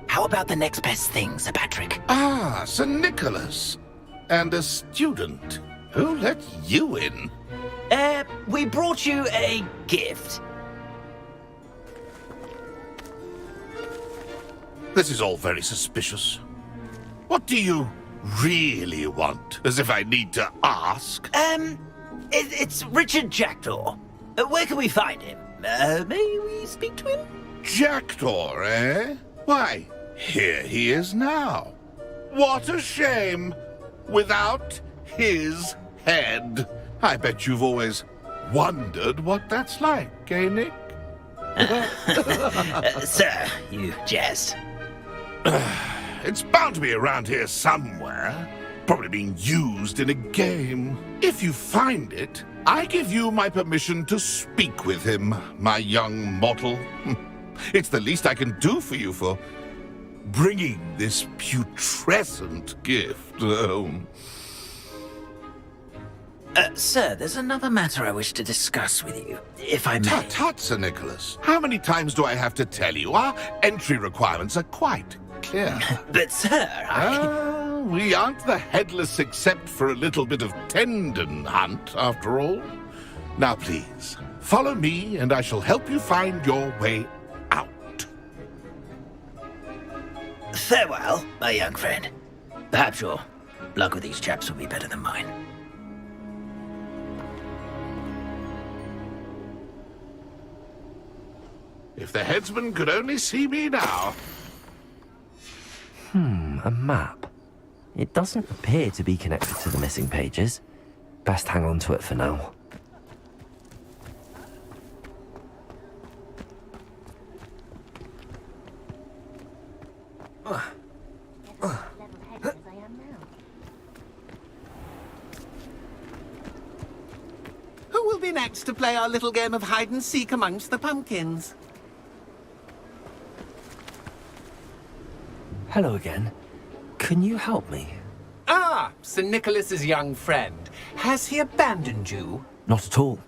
How about the next best thing, Sir Patrick?
Ah, Sir Nicholas. And a student. Who let you in?
We brought you a gift.
This is all very suspicious. What do you really want? As if I need to ask.
It's Richard Jackdaw. Where can we find him? May we speak to him?
Jackdaw, eh? Why, here he is now. What a shame. Without his head. I bet you've always wondered what that's like, eh, Nick?
Sir, you jest.
It's bound to be around here somewhere. Probably being used in a game. If you find it, I give you my permission to speak with him, my young mortal. It's the least I can do for you for bringing this putrescent gift home.
Sir, there's another matter I wish to discuss with you, if I may.
Tut, Sir Nicholas. How many times do I have to tell you? Our entry requirements are quite clear.
But, sir,
we aren't the headless except for a little bit of tendon hunt, after all. Now, please, follow me, and I shall help you find your way out.
Farewell, my young friend. Perhaps your luck with these chaps will be better than mine.
If the headsman could only see me now.
A map. It doesn't appear to be connected to the missing pages. Best hang on to it for now.
Who will be next to play our little game of hide-and-seek amongst the pumpkins?
Hello again. Can you help me?
Ah, Sir Nicholas's young friend. Has he abandoned you?
Not at all.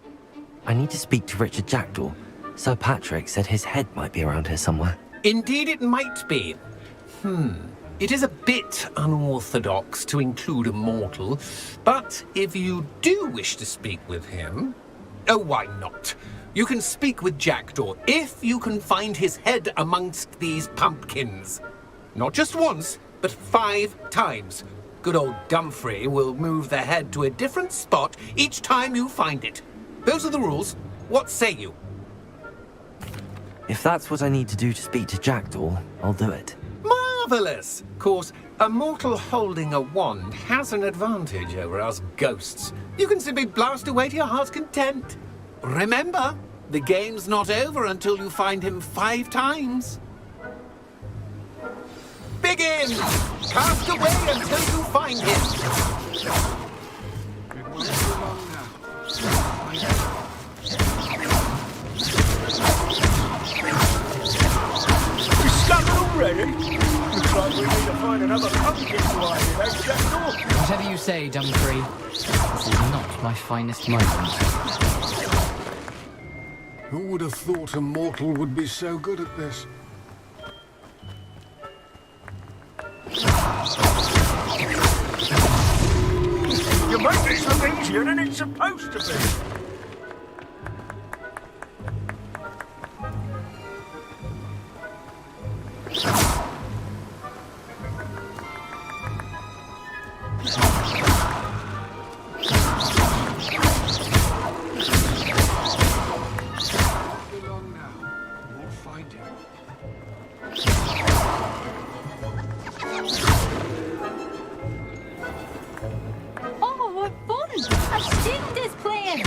I need to speak to Richard Jackdaw. Sir Patrick said his head might be around here somewhere.
Indeed it might be. It is a bit unorthodox to include a mortal, but if you do wish to speak with him... Oh, why not? You can speak with Jackdaw if you can find his head amongst these pumpkins. Not just once, but 5 times. Good old Dumfrey will move the head to a different spot each time you find it. Those are the rules. What say you?
If that's what I need to do to speak to Jackdaw, I'll do it.
Marvellous! Of course, a mortal holding a wand has an advantage over us ghosts. You can simply blast away to your heart's content. Remember, the game's not over until you find him 5 times. Begin! Cast away until you find him!
We scuppered already? Looks like we need to find another pumpkin to hide in, eh, Jackdaw?
Whatever you say, Dumfrey. This is not my finest moment.
Who would have thought a mortal would be so good at this?
You make this look easier than it's supposed to be.
find him.
Oh, what fun! A student is playing!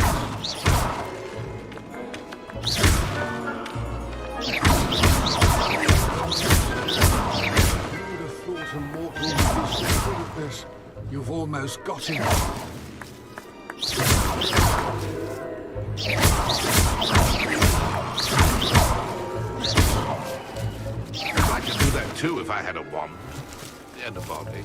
Who would have thought a mortal would be so good at this? You've almost got him.
I could do that too if I had a wand. And a body.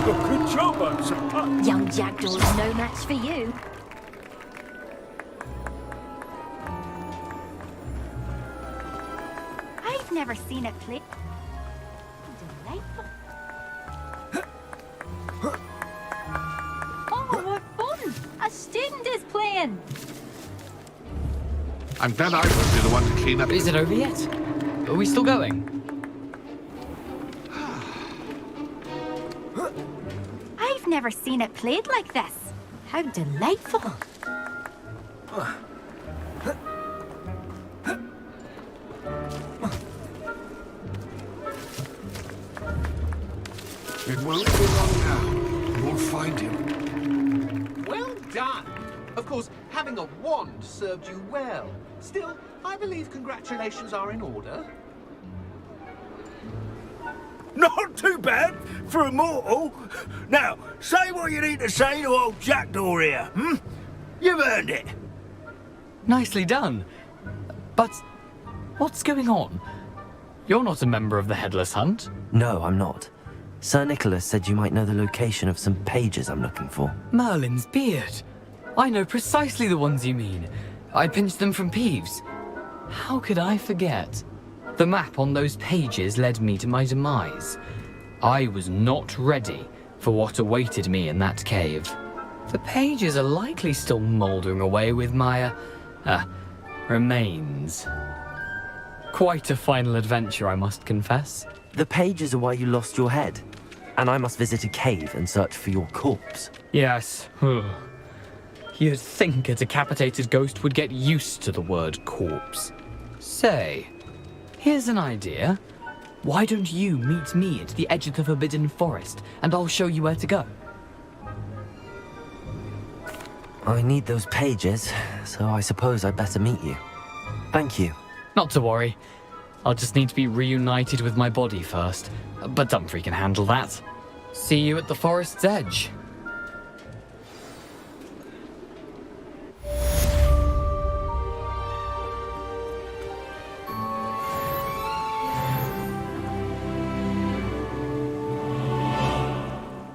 Good job, Anson.
Young Jackdaw's no match for you. I've never seen it play. Delightful. Oh, what fun! A student is playing!
I'm glad I won't be the one to clean up.
Is it over yet? Are we still going?
I've never seen it played like this. How delightful.
It won't be long now. You'll find him.
Well done. Of course, having a wand served you well. Still, I believe congratulations are in order.
Not too bad for a mortal. Now, say what you need to say to old Jackdaw here, hmm? You've earned it.
Nicely done. But what's going on? You're not a member of the Headless Hunt.
No, I'm not. Sir Nicholas said you might know the location of some pages I'm looking for.
Merlin's beard. I know precisely the ones you mean. I pinched them from Peeves. How could I forget? The map on those pages led me to my demise. I was not ready for what awaited me in that cave. The pages are likely still mouldering away with my, remains. Quite a final adventure, I must confess.
The pages are why you lost your head, and I must visit a cave and search for your corpse.
Yes. You'd think a decapitated ghost would get used to the word corpse. Say, here's an idea. Why don't you meet me at the edge of the Forbidden Forest, and I'll show you where to go?
I need those pages, so I suppose I'd better meet you. Thank you.
Not to worry. I'll just need to be reunited with my body first. But Dumfrey can handle that. See you at the forest's edge.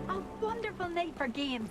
A wonderful night for games.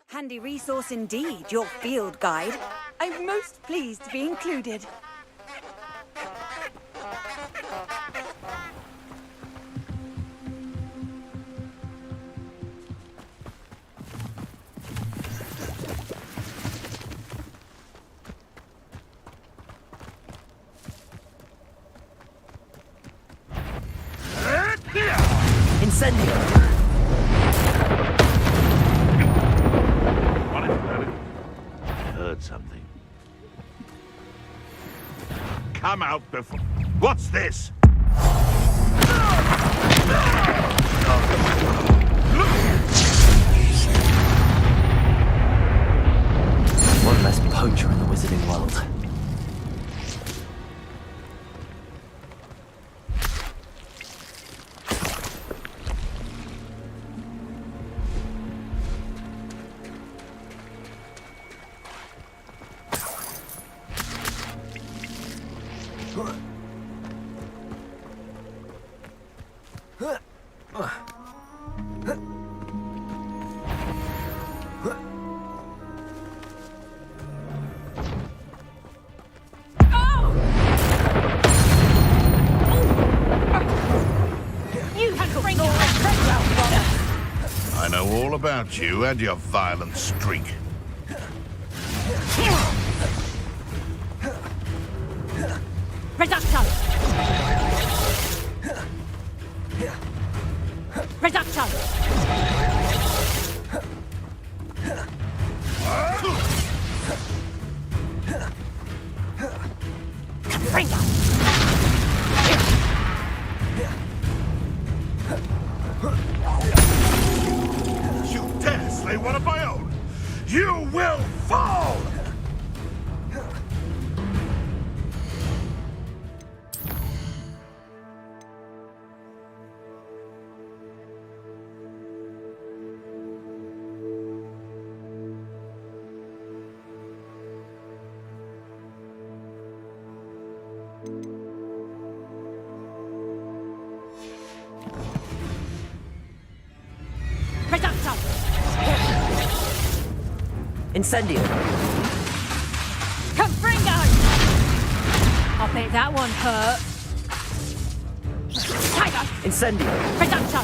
Handy resource indeed, your field guide. I'm most pleased to be included.
Incendio!
I heard something. Come out before... What's this?
One less poacher in the wizarding world.
I know all about you and your violent streak.
Reducto! Reducto! Confringo!
You dare slay one of my own! You will fall!
Reducto!
Incendio!
Confringo! I bet that one hurt. Tiger!
Incendio!
Reducto!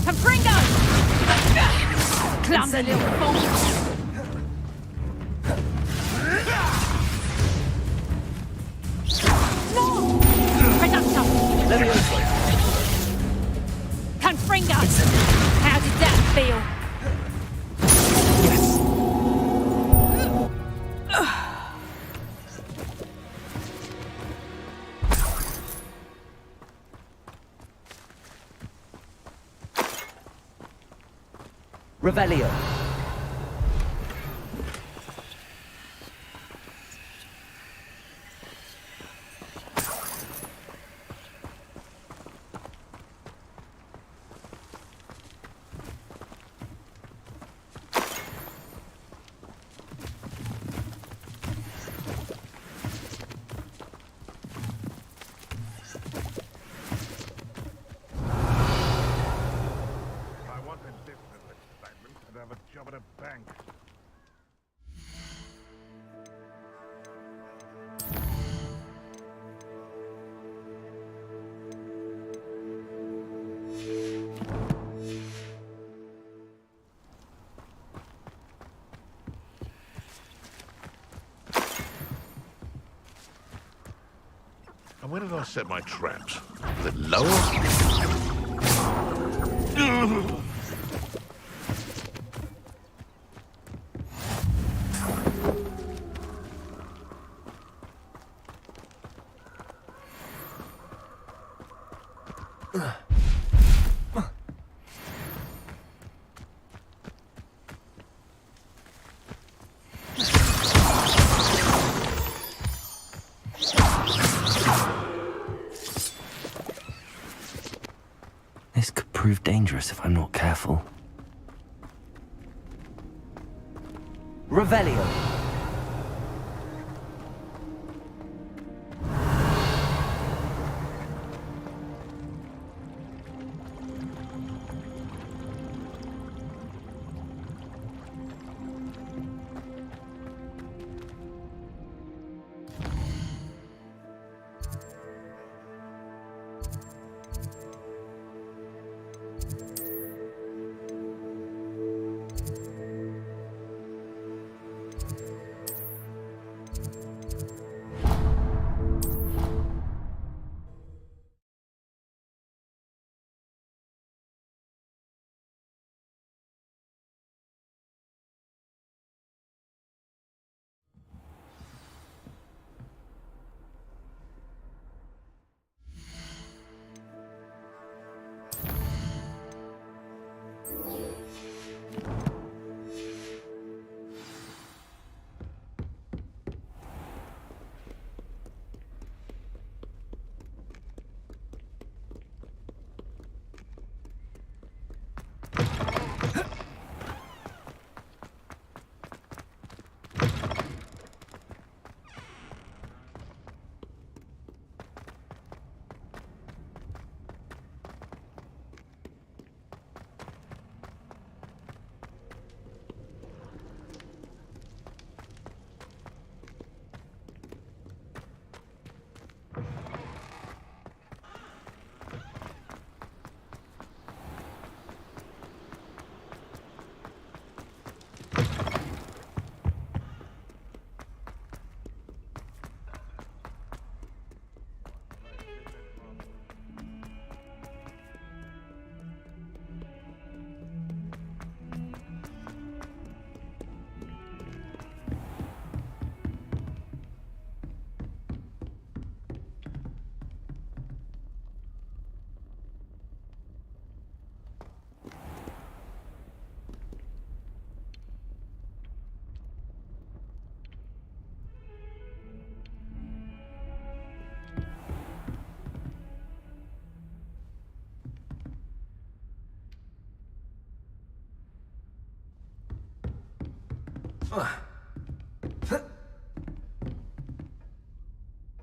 Confringo! Clumsy little fool! No! Reducto! Confringo! How did that feel?
Revelio.
I want a different excitement and have a job at a bank. And where did I set my traps? Was it lower?
This could prove dangerous if I'm not careful.
Revelio.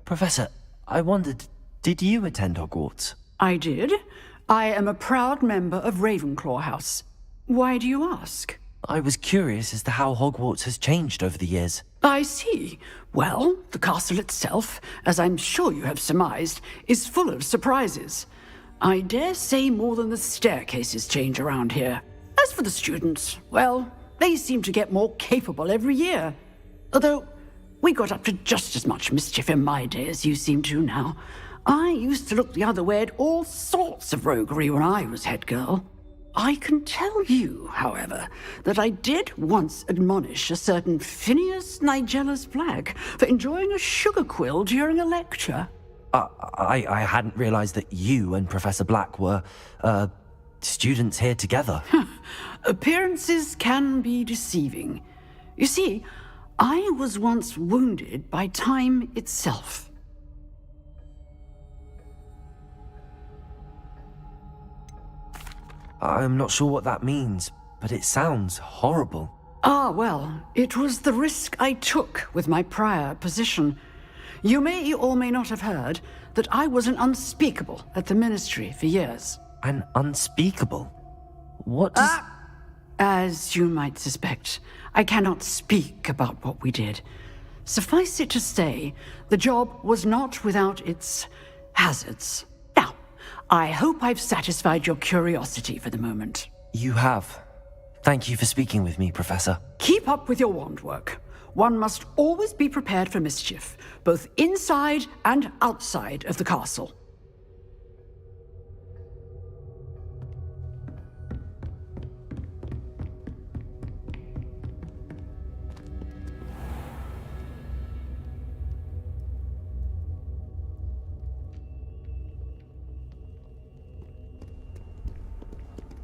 Professor, I wondered, did you attend Hogwarts?
I did. I am a proud member of Ravenclaw House. Why do you ask?
I was curious as to how Hogwarts has changed over the years.
I see. Well, the castle itself, as I'm sure you have surmised, is full of surprises. I dare say more than the staircases change around here. As for the students, well, they seem to get more capable every year. Although, we got up to just as much mischief in my day as you seem to now. I used to look the other way at all sorts of roguery when I was head girl. I can tell you, however, that I did once admonish a certain Phineas Nigellus Black for enjoying a sugar quill during a lecture.
I hadn't realized that you and Professor Black were, students here together.
Appearances can be deceiving. You see, I was once wounded by time itself.
I'm not sure what that means, but it sounds horrible.
Ah, well, it was the risk I took with my prior position. You may or may not have heard that I was an unspeakable at the Ministry for years.
An unspeakable? What does...
As you might suspect, I cannot speak about what we did. Suffice it to say, the job was not without its hazards. Now, I hope I've satisfied your curiosity for the moment.
You have. Thank you for speaking with me, Professor.
Keep up with your wand work. One must always be prepared for mischief, both inside and outside of the castle.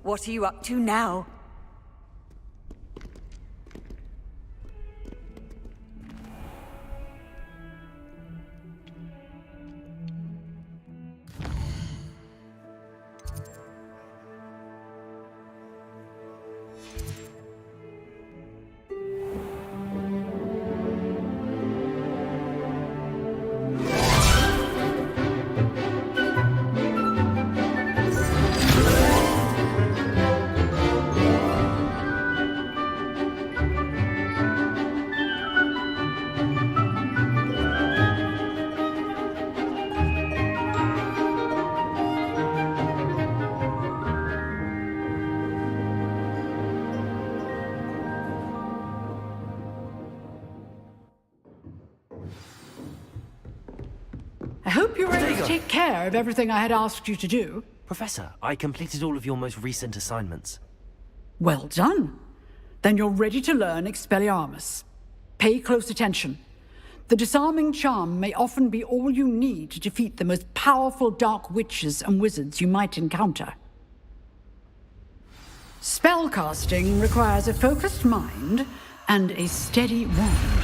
What are you up to now?
I hope you're ready to take care of everything I had asked you to do.
Professor, I completed all of your most recent assignments.
Well done. Then you're ready to learn Expelliarmus. Pay close attention. The disarming charm may often be all you need to defeat the most powerful dark witches and wizards you might encounter. Spellcasting requires a focused mind and a steady wand.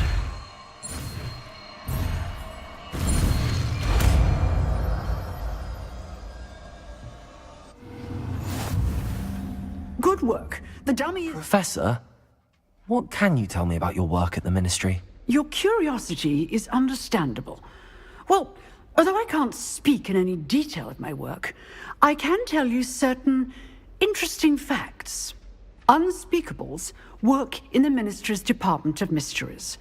Good work. The dummy is...
Professor, what can you tell me about your work at the Ministry?
Your curiosity is understandable. Well, although I can't speak in any detail of my work, I can tell you certain interesting facts. Unspeakables work in the Ministry's Department of Mysteries.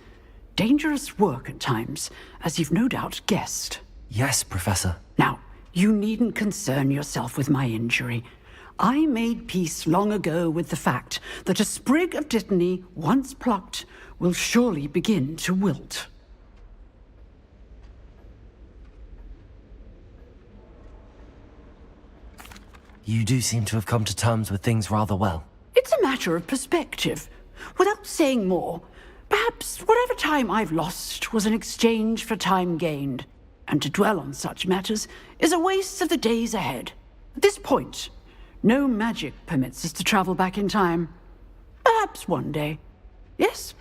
Dangerous work at times, as you've no doubt guessed.
Yes, Professor.
Now, you needn't concern yourself with my injury. I made peace long ago with the fact that a sprig of dittany, once plucked, will surely begin to wilt.
You do seem to have come to terms with things rather well.
It's a matter of perspective. Without saying more, perhaps whatever time I've lost was an exchange for time gained, and to dwell on such matters is a waste of the days ahead. At this point, no magic permits us to travel back in time. Perhaps one day. Yes,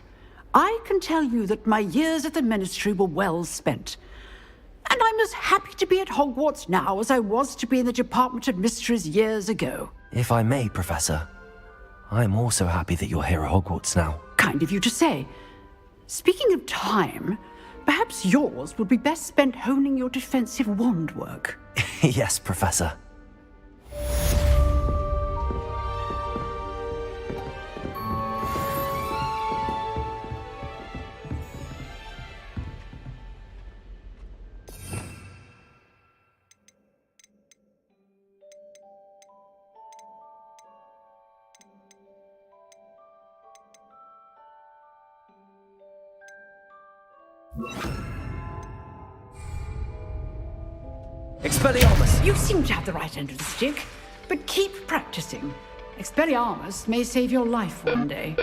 I can tell you that my years at the Ministry were well spent. And I'm as happy to be at Hogwarts now as I was to be in the Department of Mysteries years ago.
If I may, Professor, I'm also happy that you're here at Hogwarts now.
Kind of you to say. Speaking of time, perhaps yours would be best spent honing your defensive wand work.
Yes, Professor. Expelliarmus!
You seem to have the right end of the stick, but keep practicing. Expelliarmus may save your life one day.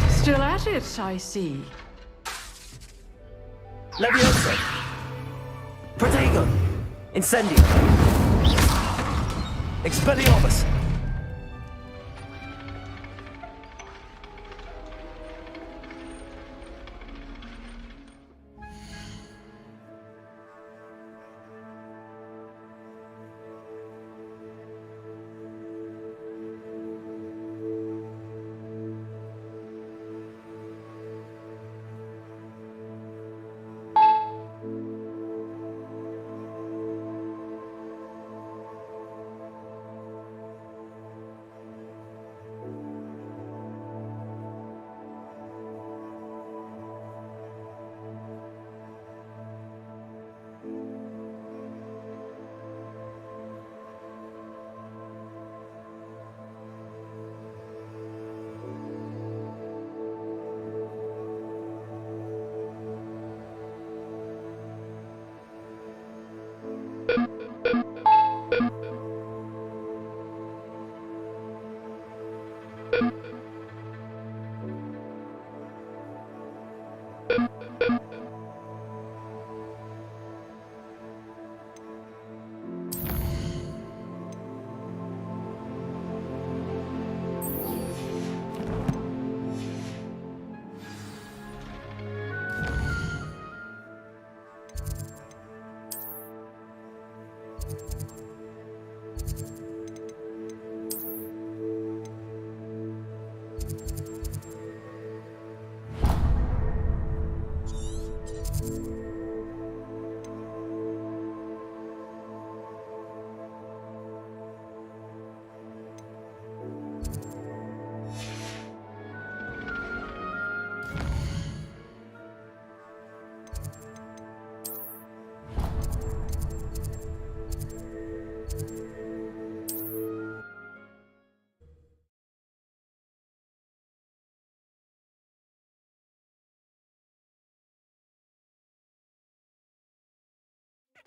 Still at it, I see.
Leviosa! Protego! Incendio! Expelliarmus!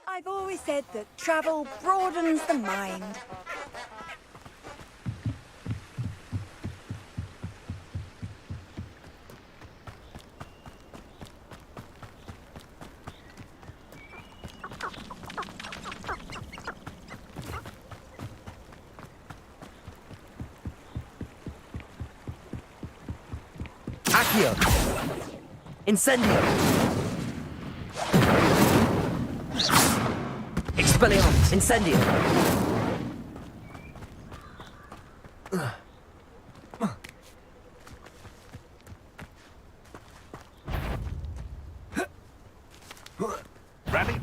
I've always said that travel broadens the mind.
Accio! Incendio! Expelliarmus! Incendio!
Ready?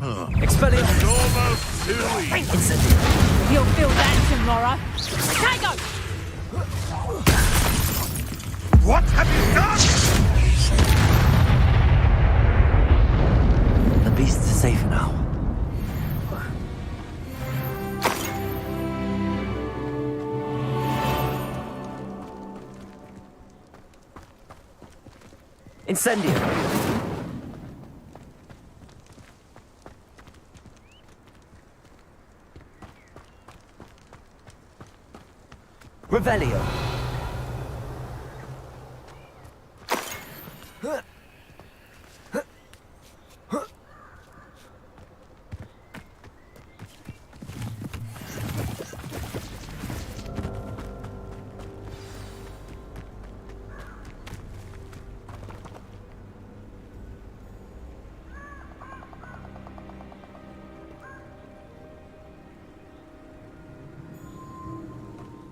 Expelliarmus!
Almost too easy.
Incendio!
You'll feel that tomorrow. Protego!
What have you done?
The beasts are safe now. Incendio! Revelio!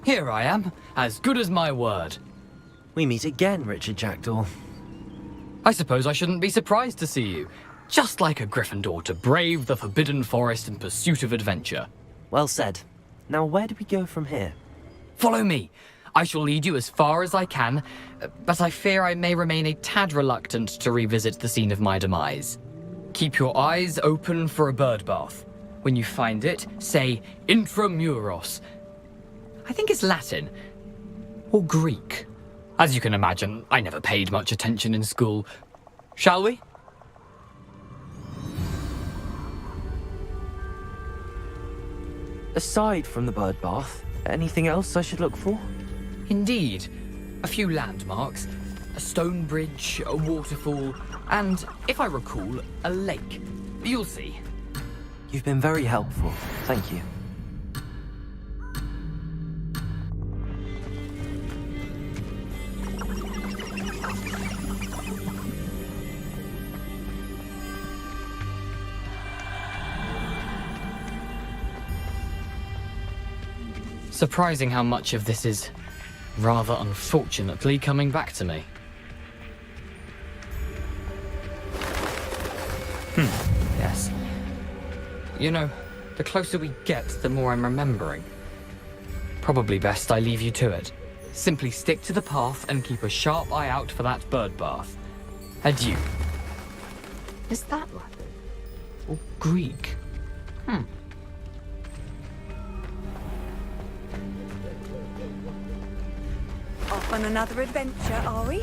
Here I am, as good as my word.
We meet again, Richard Jackdaw.
I suppose I shouldn't be surprised to see you. Just like a Gryffindor to brave the Forbidden Forest in pursuit of adventure.
Well said. Now where do we go from here?
Follow me. I shall lead you as far as I can, but I fear I may remain a tad reluctant to revisit the scene of my demise. Keep your eyes open for a bird bath. When you find it, say Intramuros. I think it's Latin. Or Greek. As you can imagine, I never paid much attention in school. Shall we?
Aside from the bird bath, anything else I should look for?
Indeed. A few landmarks, a stone bridge, a waterfall, and, if I recall, a lake. You'll see.
You've been very helpful. Thank you.
Surprising how much of this is, rather unfortunately, coming back to me. Yes. You know, the closer we get, the more I'm remembering. Probably best I leave you to it. Simply stick to the path and keep a sharp eye out for that bird bath. Adieu. Is that Latin? Or Greek?
Off on another adventure, are we?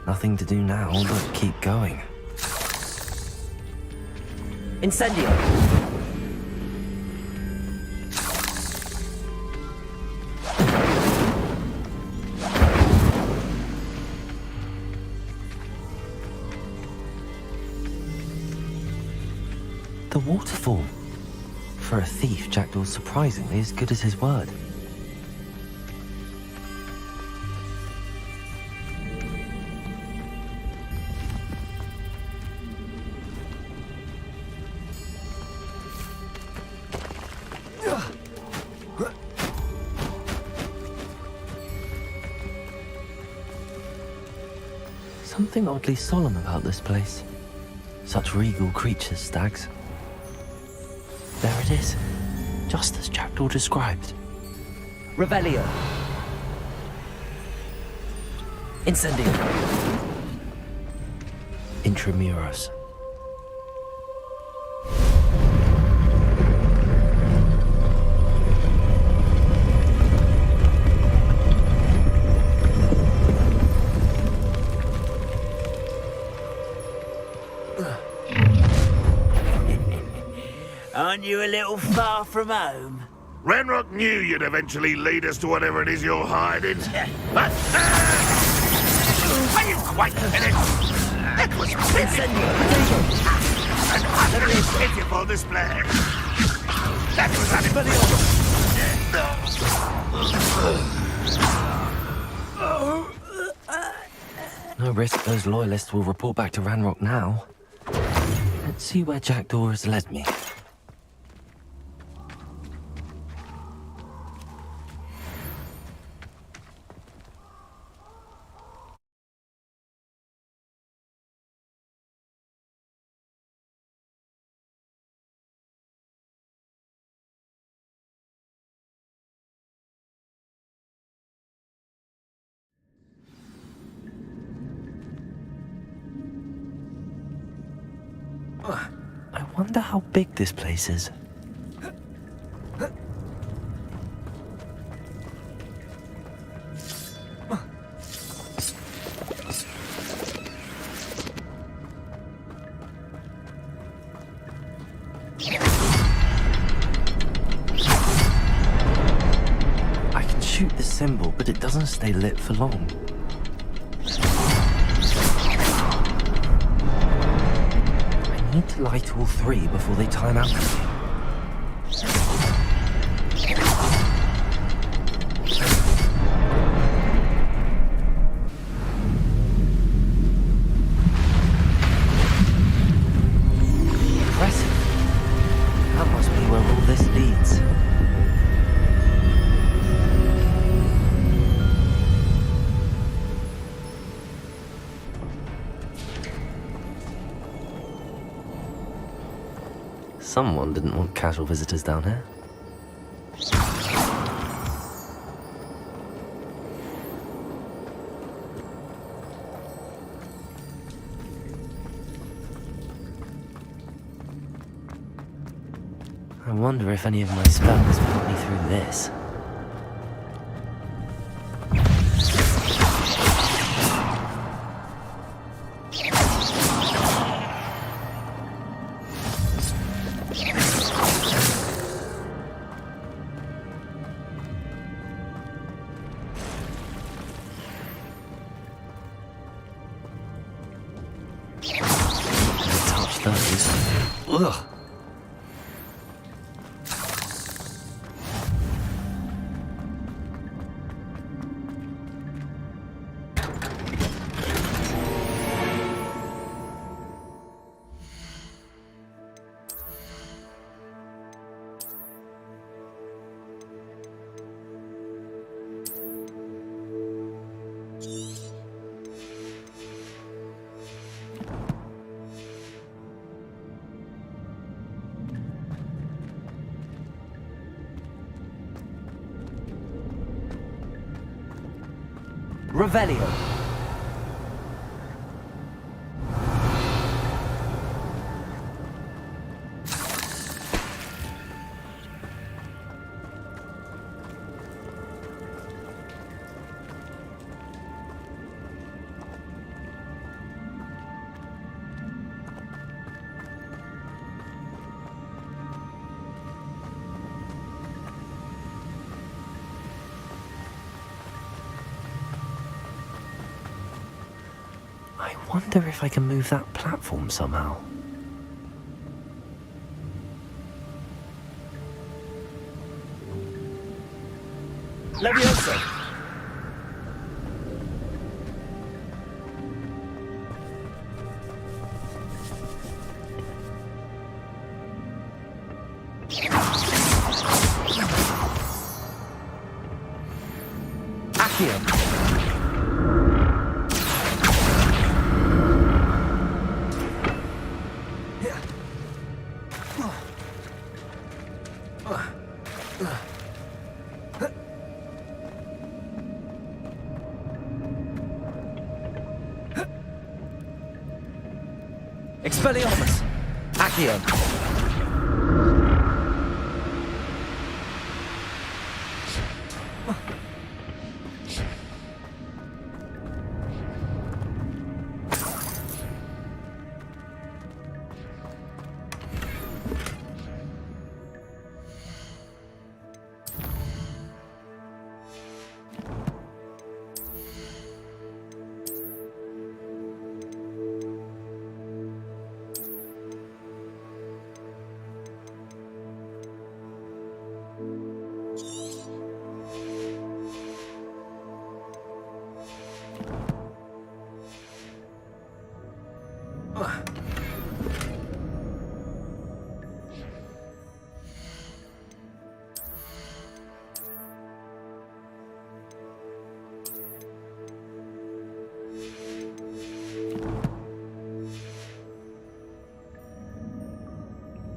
Nothing to do now but keep going.
Incendio!
The waterfall. For a thief, Jackdaw's surprisingly as good as his word. Something oddly solemn about this place. Such regal creatures, stags. There it is, just as Jackdaw described.
Revelio. Incendio.
Intramuros.
Aren't you a little far from home?
Ranrock knew you'd eventually lead us to whatever it is you're hiding. But, I didn't quite finish. That was an utterly pitiful display. That was
No risk those loyalists will report back to Ranrock now. Let's see where Jackdaw has led me. I wonder how big this place is. I can shoot the symbol, but it doesn't stay lit for long. I need to light all three before they time out for me. Someone didn't want casual visitors down here. I wonder if any of my spells put me through this. Touch those. Ugh. Revelio. I wonder if I can move that platform somehow. Levioso! Accio! Expelliarmus! Accio!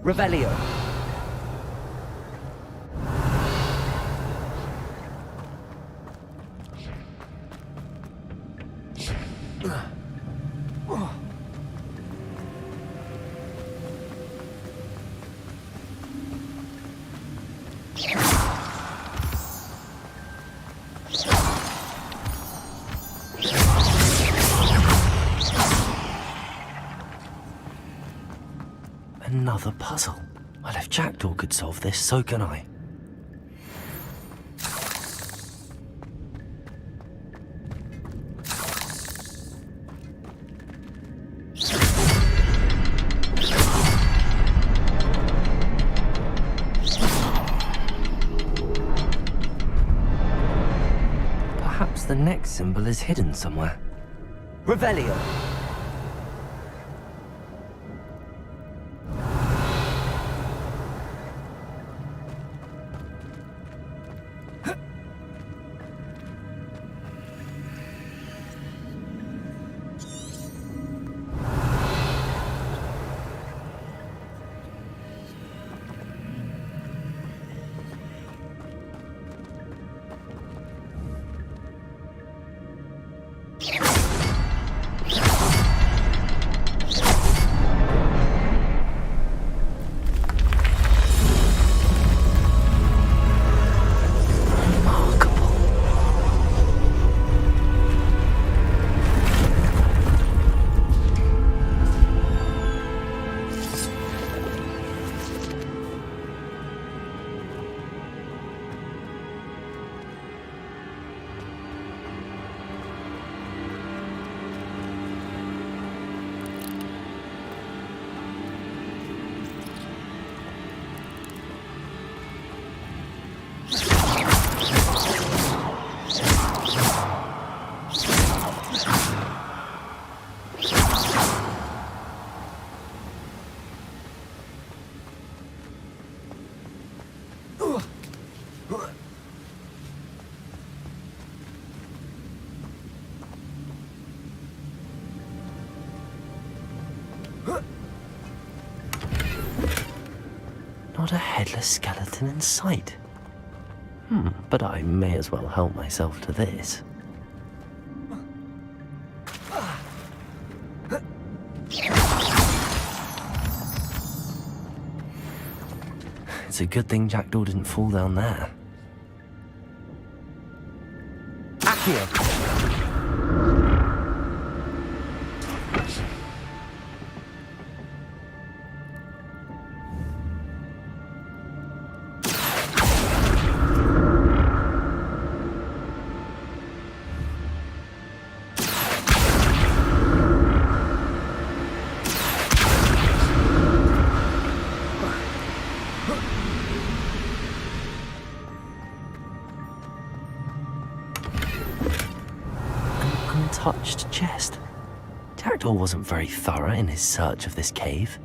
Revelio. Another puzzle. Well, if Jackdaw could solve this, so can I. Perhaps the next symbol is hidden somewhere. Revelio. Not a headless skeleton in sight. But I may as well help myself to this. It's a good thing Jackdaw didn't fall down there. Accio! Untouched chest. Jackdaw wasn't very thorough in his search of this cave.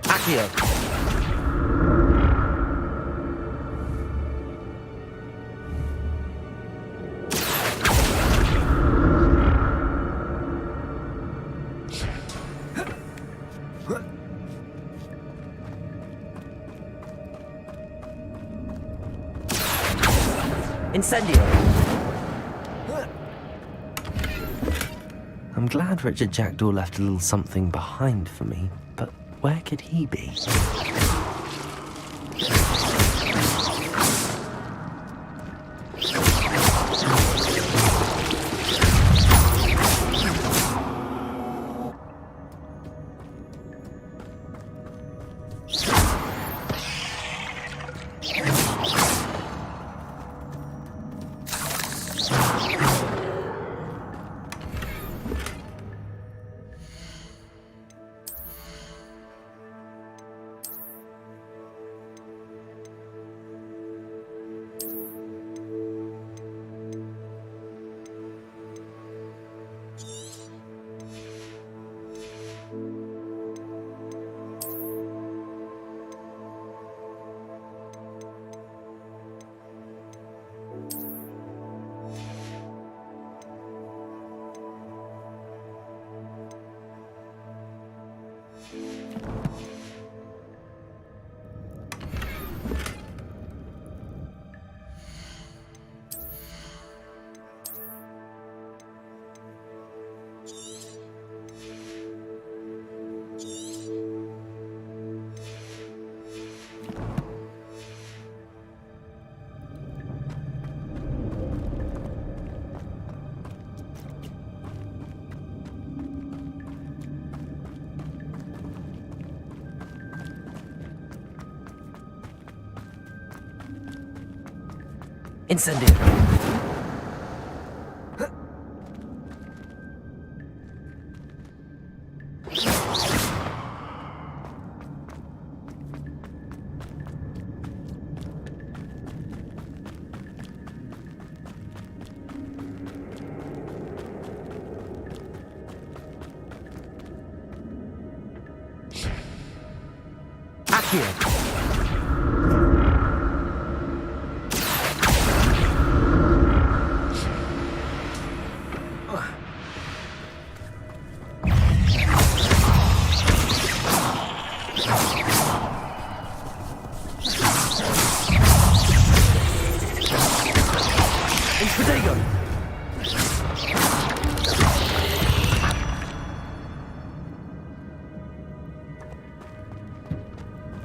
Accio! Incendio! I'm glad Richard Jackdaw left a little something behind for me, but where could he be? Incendio! Accio!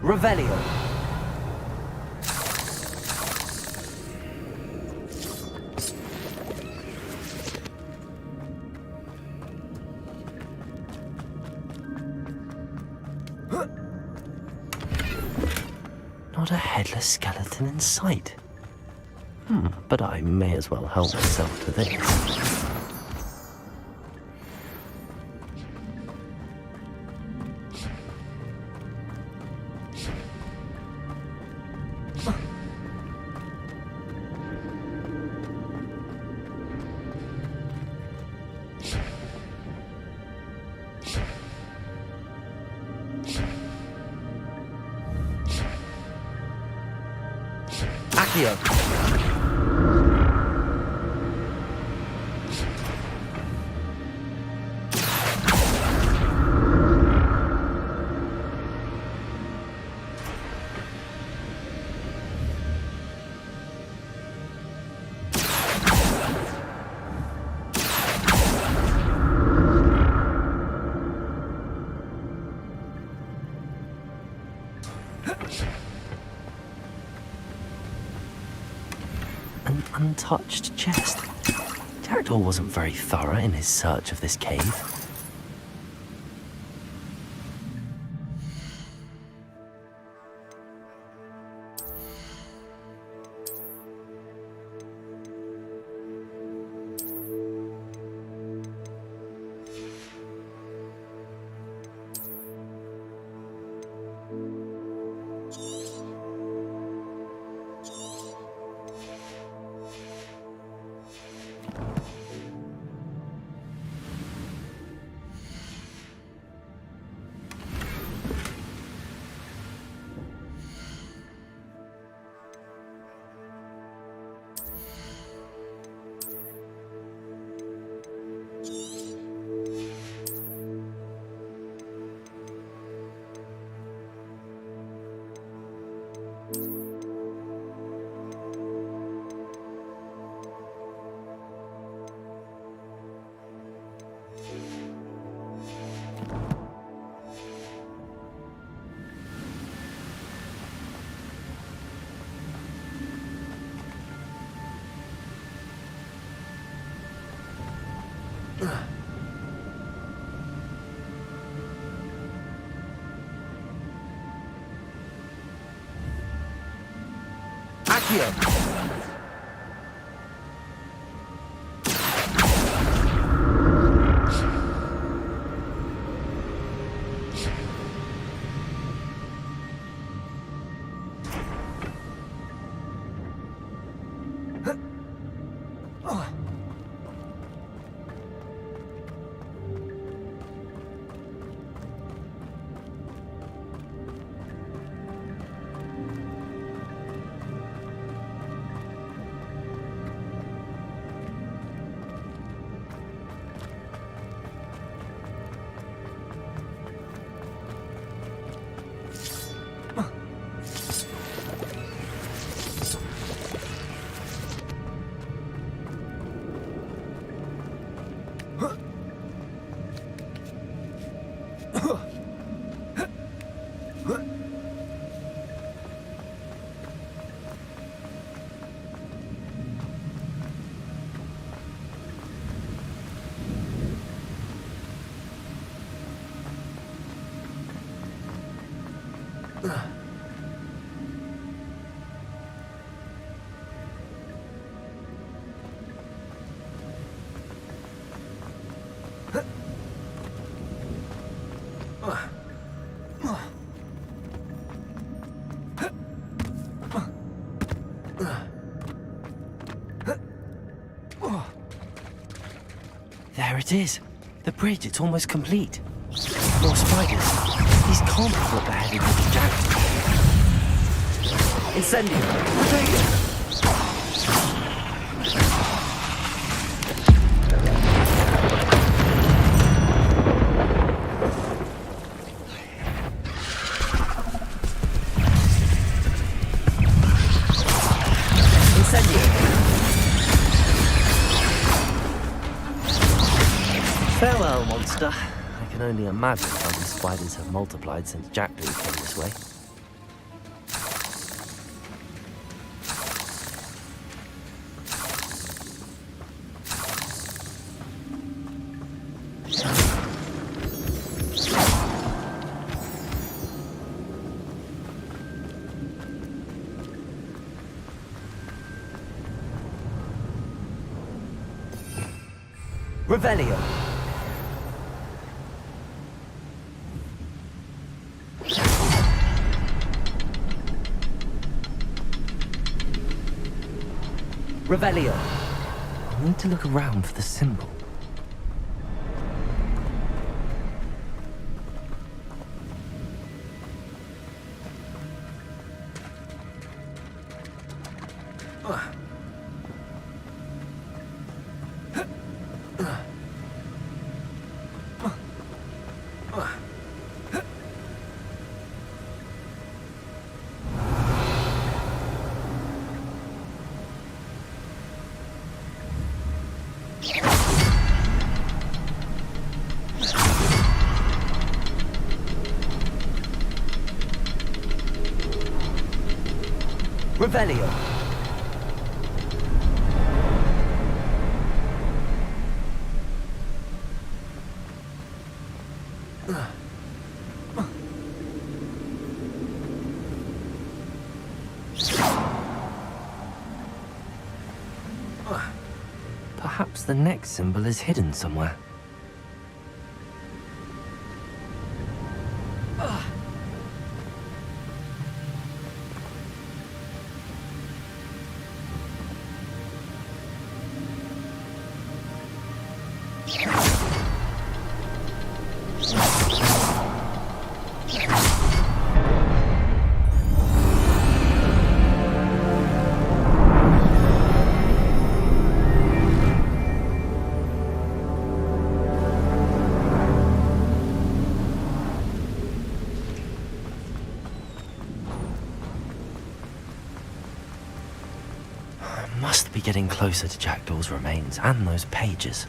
Revelio. a headless skeleton in sight. But I may as well help myself to this. Accio. An untouched chest. Jackdaw wasn't very thorough in his search of this cave. Accio. There it is. The bridge, it's almost complete. More spiders. These can't be what beheaded little Jack. Incendio. Protego. Farewell, monster. I can only imagine how these spiders have multiplied since Jackdaw came this way. Revelio. Revelio. I need to look around for the symbol. Revelio. Perhaps the next symbol is hidden somewhere. Must be getting closer to Jackdaw's remains and those pages.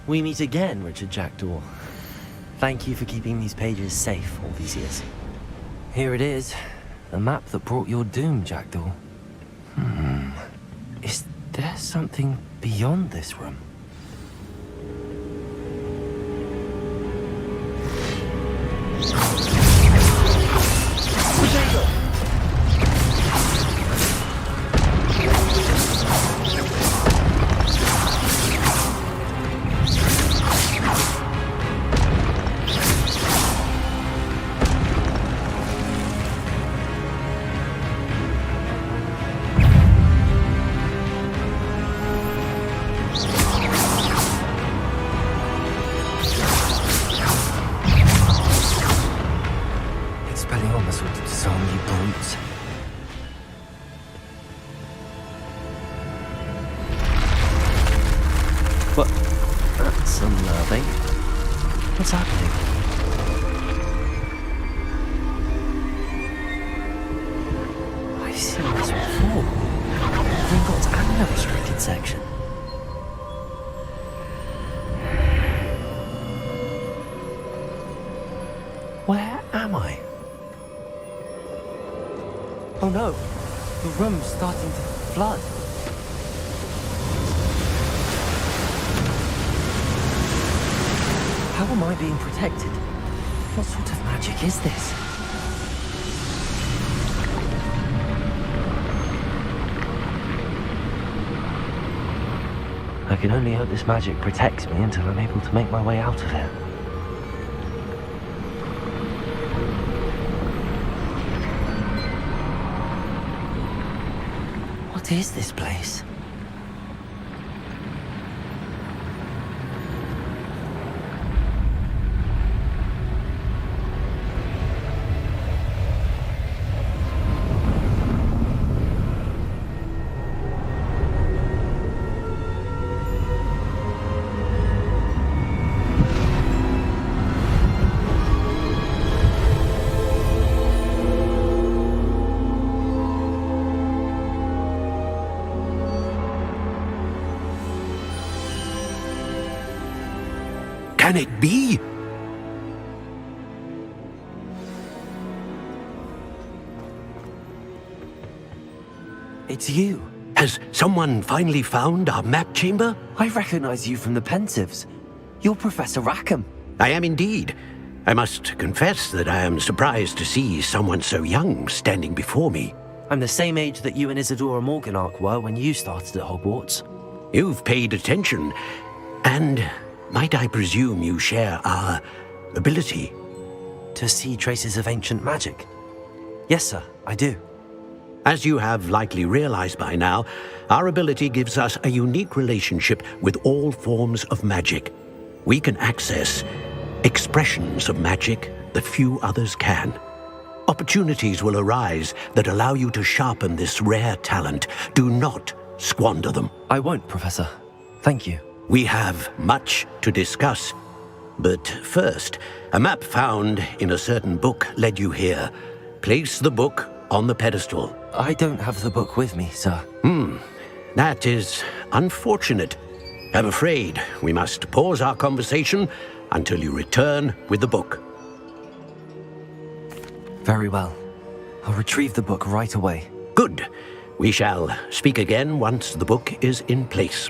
We meet again, Richard Jackdaw. Thank you for keeping these pages safe all these years. Here it is, the map that brought your doom, Jackdaw. Is there something beyond this room? What's happening? I've seen this before. Gringotts and the restricted section. Where am I? Oh no, the room's starting to flood. How am I being protected? What sort of magic is this? I can only hope this magic protects me until I'm able to make my way out of here. What is this place?
Can it be?
It's you.
Has someone finally found our map chamber?
I recognize you from the Pensives. You're Professor Rackham.
I am indeed. I must confess that I am surprised to see someone so young standing before me.
I'm the same age that you and Isadora Morganark were when you started at Hogwarts.
You've paid attention, and might I presume you share our ability?
To see traces of ancient magic? Yes, sir, I do.
As you have likely realized by now, our ability gives us a unique relationship with all forms of magic. We can access expressions of magic that few others can. Opportunities will arise that allow you to sharpen this rare talent. Do not squander them.
I won't, Professor. Thank you.
We have much to discuss. But first, a map found in a certain book led you here. Place the book on the pedestal.
I don't have the book with me, sir.
That is unfortunate. I'm afraid we must pause our conversation until you return with the book.
Very well. I'll retrieve the book right away.
Good. We shall speak again once the book is in place.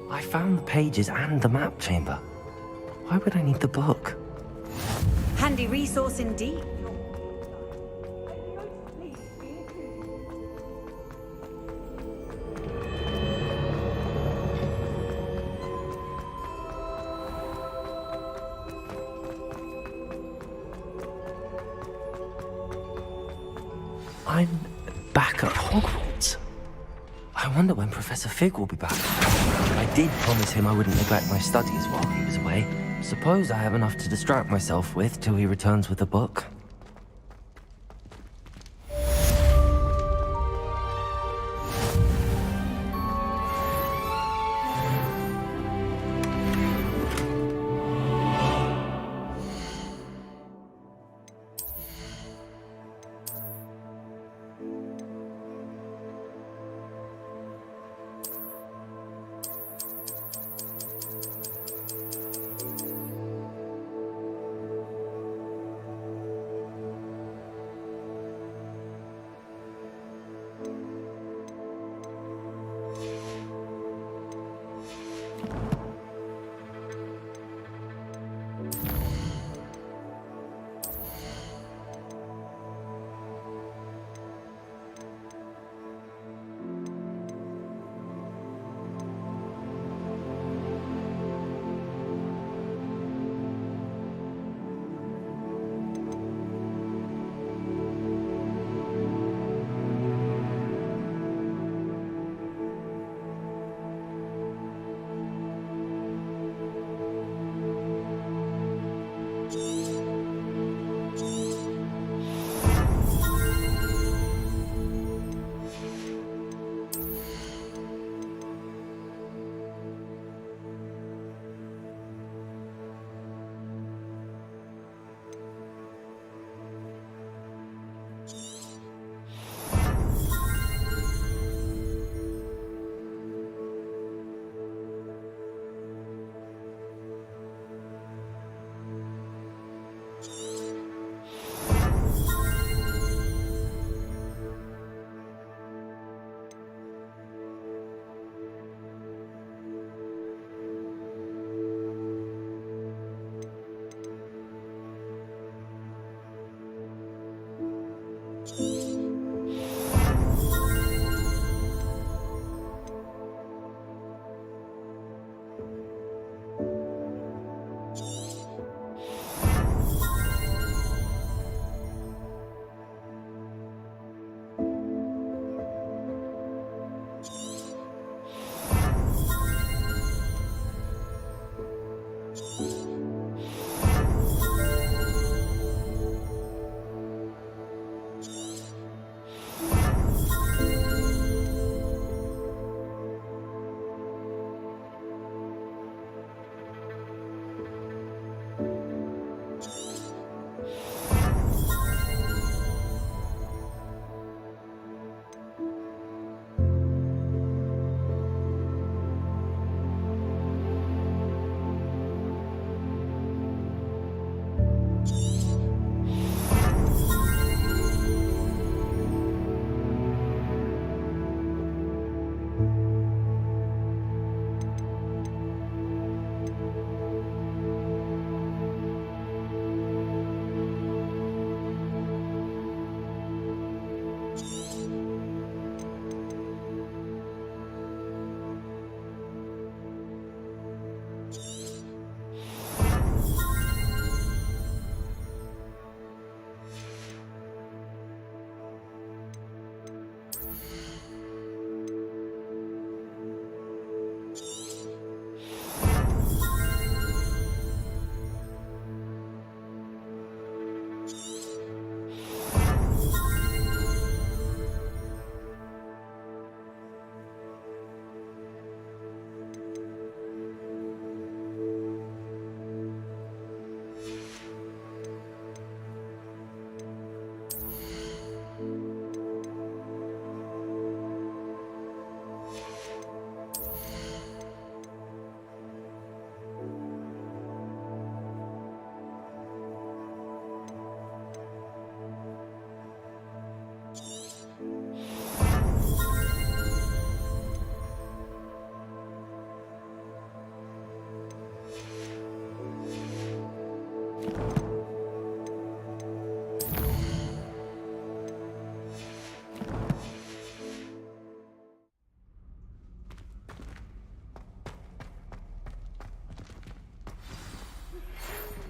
I found the pages and the map chamber. Why would I need the book?
Handy resource indeed.
I'm back at Hogwarts. I wonder when Professor Fig will be back. I did promise him I wouldn't neglect my studies while he was away. Suppose I have enough to distract myself with till he returns with the book.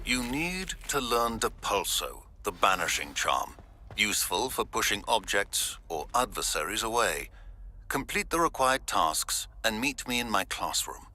You need to learn Depulso, the banishing charm. Useful for pushing objects or adversaries away. Complete the required tasks and meet me in my classroom.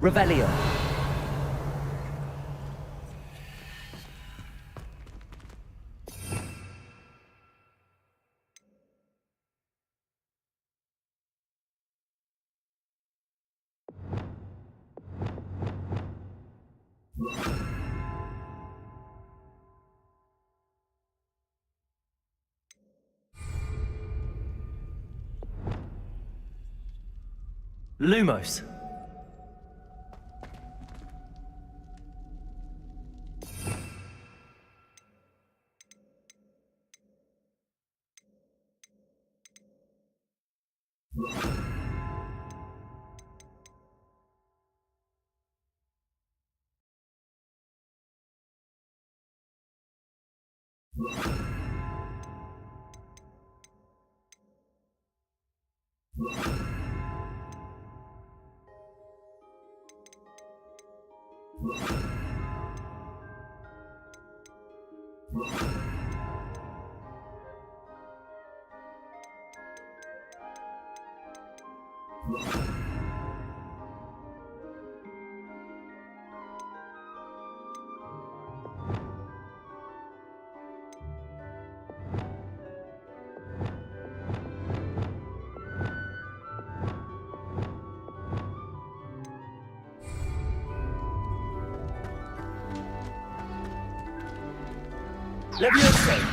Revelio. Lumos. Levioso.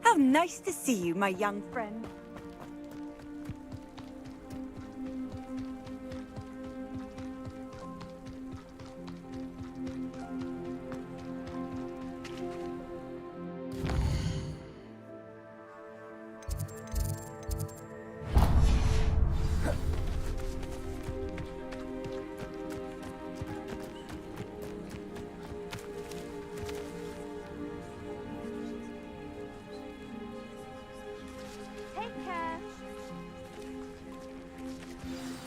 How nice to see you, my young friend.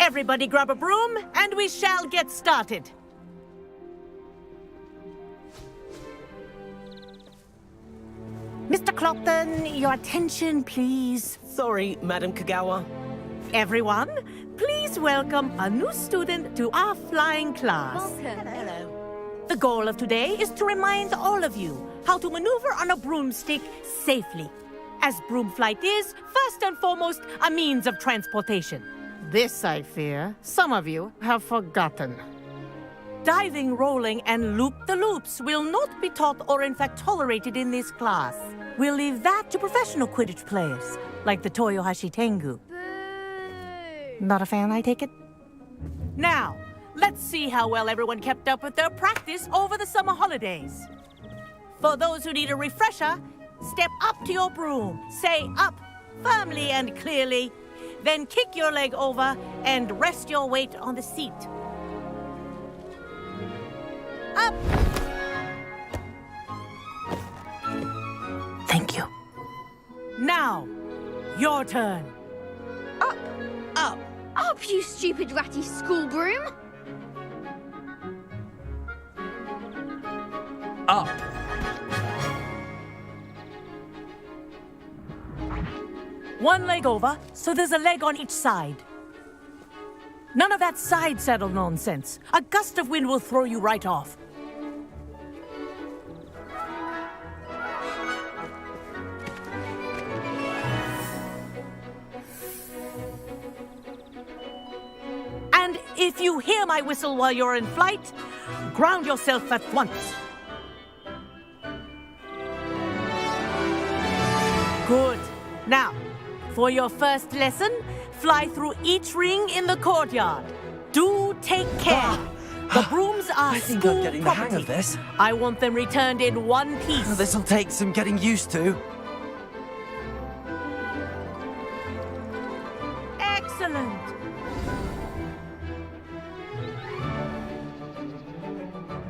Everybody grab a broom, and we shall get started. Mr. Clopton, your attention, please.
Sorry, Madam Kagawa.
Everyone, please welcome a new student to our flying class.
Welcome.
Hello. The goal of today is to remind all of you how to maneuver on a broomstick safely. as broom flight is, first and foremost, a means of transportation. This, I fear, some of you have forgotten. Diving, rolling, and loop-the-loops will not be taught or in fact tolerated in this class. We'll leave that to professional Quidditch players, like the Toyohashi Tengu. Not a fan, I take it? Now, let's see how well everyone kept up with their practice over the summer holidays. For those who need a refresher, step up to your broom, say up firmly and clearly, then kick your leg over and rest your weight on the seat. Up!
Thank you.
Now, your turn.
Up!
Up!
Up, you stupid ratty school broom!
Up.
One leg over, so there's a leg on each side. None of that side saddle nonsense. A gust of wind will throw you right off. And if you hear my whistle while you're in flight, ground yourself at once. Good. Now, for your first lesson, fly through each ring in the courtyard. Do take care. The brooms are
I think I'm
school
getting the hang
property.
of this.
I want them returned in one piece.
This'll take some getting used to.
Excellent.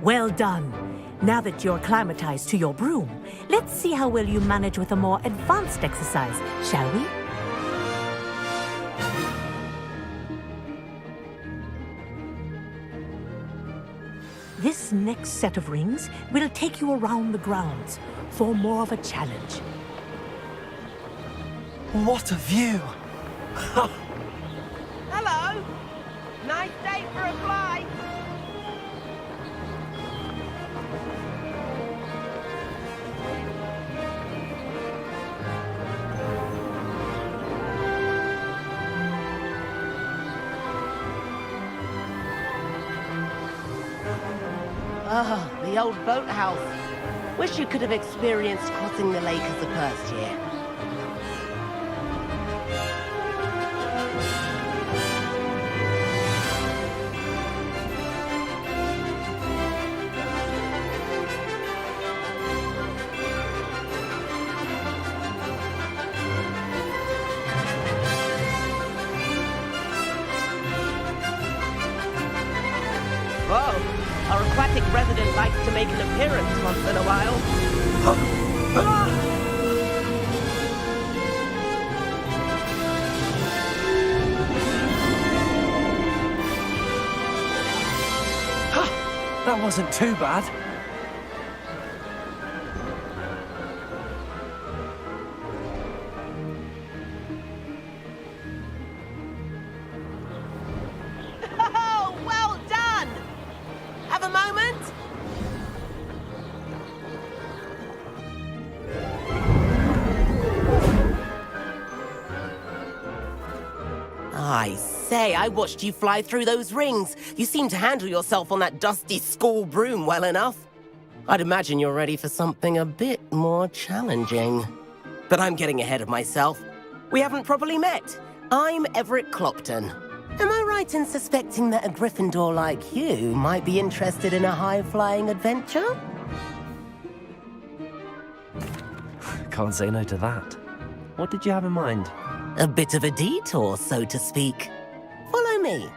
Well done. Now that you're acclimatized to your broom, let's see how well you manage with a more advanced exercise, shall we? This next set of rings will take you around the grounds for more of a challenge.
What a view!
Hello! Nice day for a fly! Ah, the old boathouse. Wish you could have experienced crossing the lake as a first year. Whoa, our aquatic resident likes to make an appearance once in a while.
That wasn't too bad.
Oh, well done! Have a moment? I say, I watched you fly through those rings. You seem to handle yourself on that dusty school broom well enough. I'd imagine you're ready for something a bit more challenging. But I'm getting ahead of myself. We haven't properly met. I'm Everett Clopton. Am I right in suspecting that a Gryffindor like you might be interested in a high-flying adventure?
Can't say no to that. What did you have in mind?
A bit of a detour, so to speak. Follow me.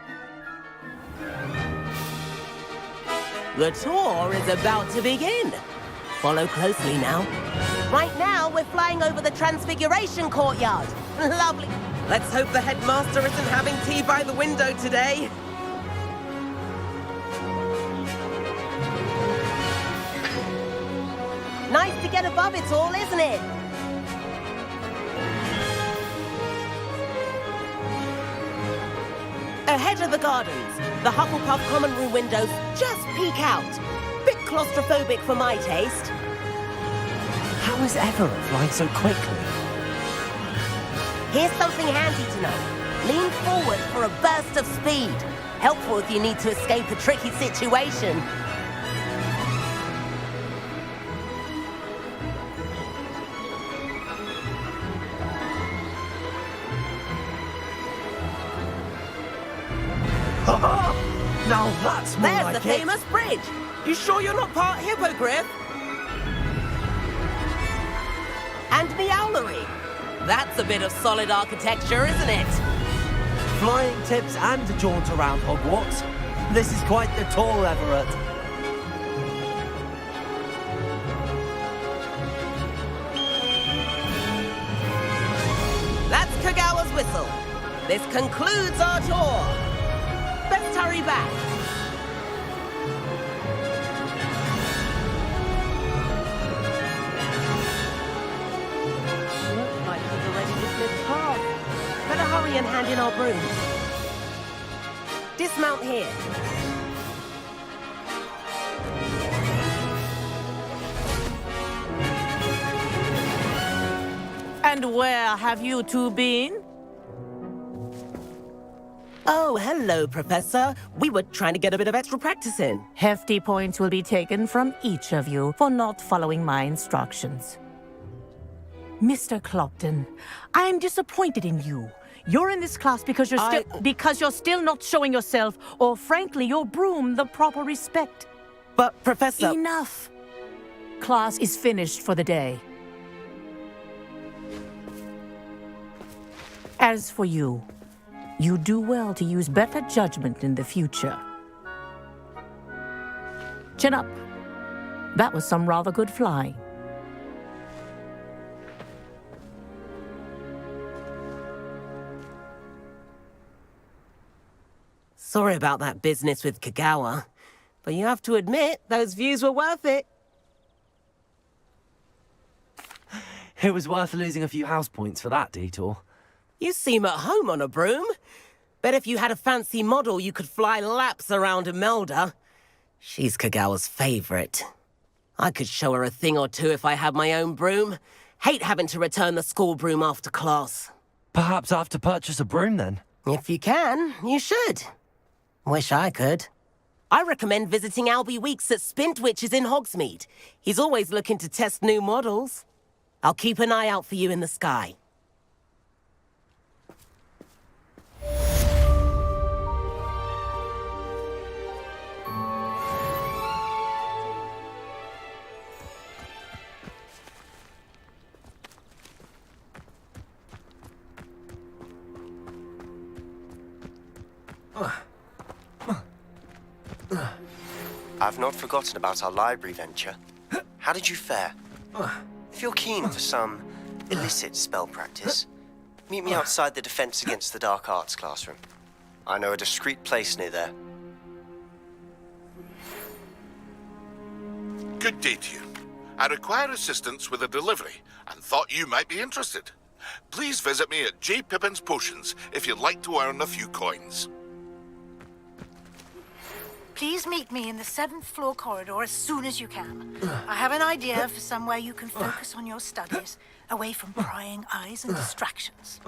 The tour is about to begin. Follow closely now. Right now, we're flying over the Transfiguration Courtyard. Lovely. Let's hope the headmaster isn't having tea by the window today. Nice to get above it all, isn't it? Ahead of the gardens, the Hufflepuff common room windows just peek out. Bit claustrophobic for my taste.
How is Everett flying so quickly?
Here's something handy to know. Lean forward for a burst of speed. Helpful if you need to escape a tricky situation.
Now that's more
There's
like
the
it.
famous bridge. You sure you're not part hippogriff? And meowlery. That's a bit of solid architecture, isn't it?
Flying tips and a jaunt around Hogwarts. This is quite the tour, Everett.
That's Kagawa's whistle. This concludes our tour. Let's hurry back. Looks like we've already dismissed cars. Better hurry and hand in our broom. Dismount here.
And where have you two been?
Oh, hello, Professor. We were trying to get a bit of extra practice in.
Hefty points will be taken from each of you for not following my instructions. Mr. Clopton, I'm disappointed in you. You're in this class because you're still not showing yourself, or frankly, your broom the proper respect.
But, Professor...
Enough. Class is finished for the day. As for you, you do well to use better judgment in the future. Chin up. That was some rather good flying.
Sorry about that business with Kagawa, but you have to admit, those views were worth it.
It was worth losing a few house points for that detour.
You seem at home on a broom. Bet if you had a fancy model, you could fly laps around Imelda. She's Kagawa's favorite. I could show her a thing or two if I had my own broom. Hate having to return the school broom after class.
Perhaps I have to purchase a broom then?
If you can, you should. Wish I could. I recommend visiting Albie Weeks at Spintwitches in Hogsmeade. He's always looking to test new models. I'll keep an eye out for you in the sky.
I've not forgotten about our library venture. How did you fare? If you're keen for some illicit spell practice, meet me outside the Defense Against the Dark Arts classroom. I know a discreet place near there.
Good day to you. I require assistance with a delivery and thought you might be interested. Please visit me at J. Pippin's Potions if you'd like to earn a few coins.
Please meet me in the 7th floor corridor as soon as you can. I have an idea for somewhere you can focus on your studies, away from prying eyes and distractions.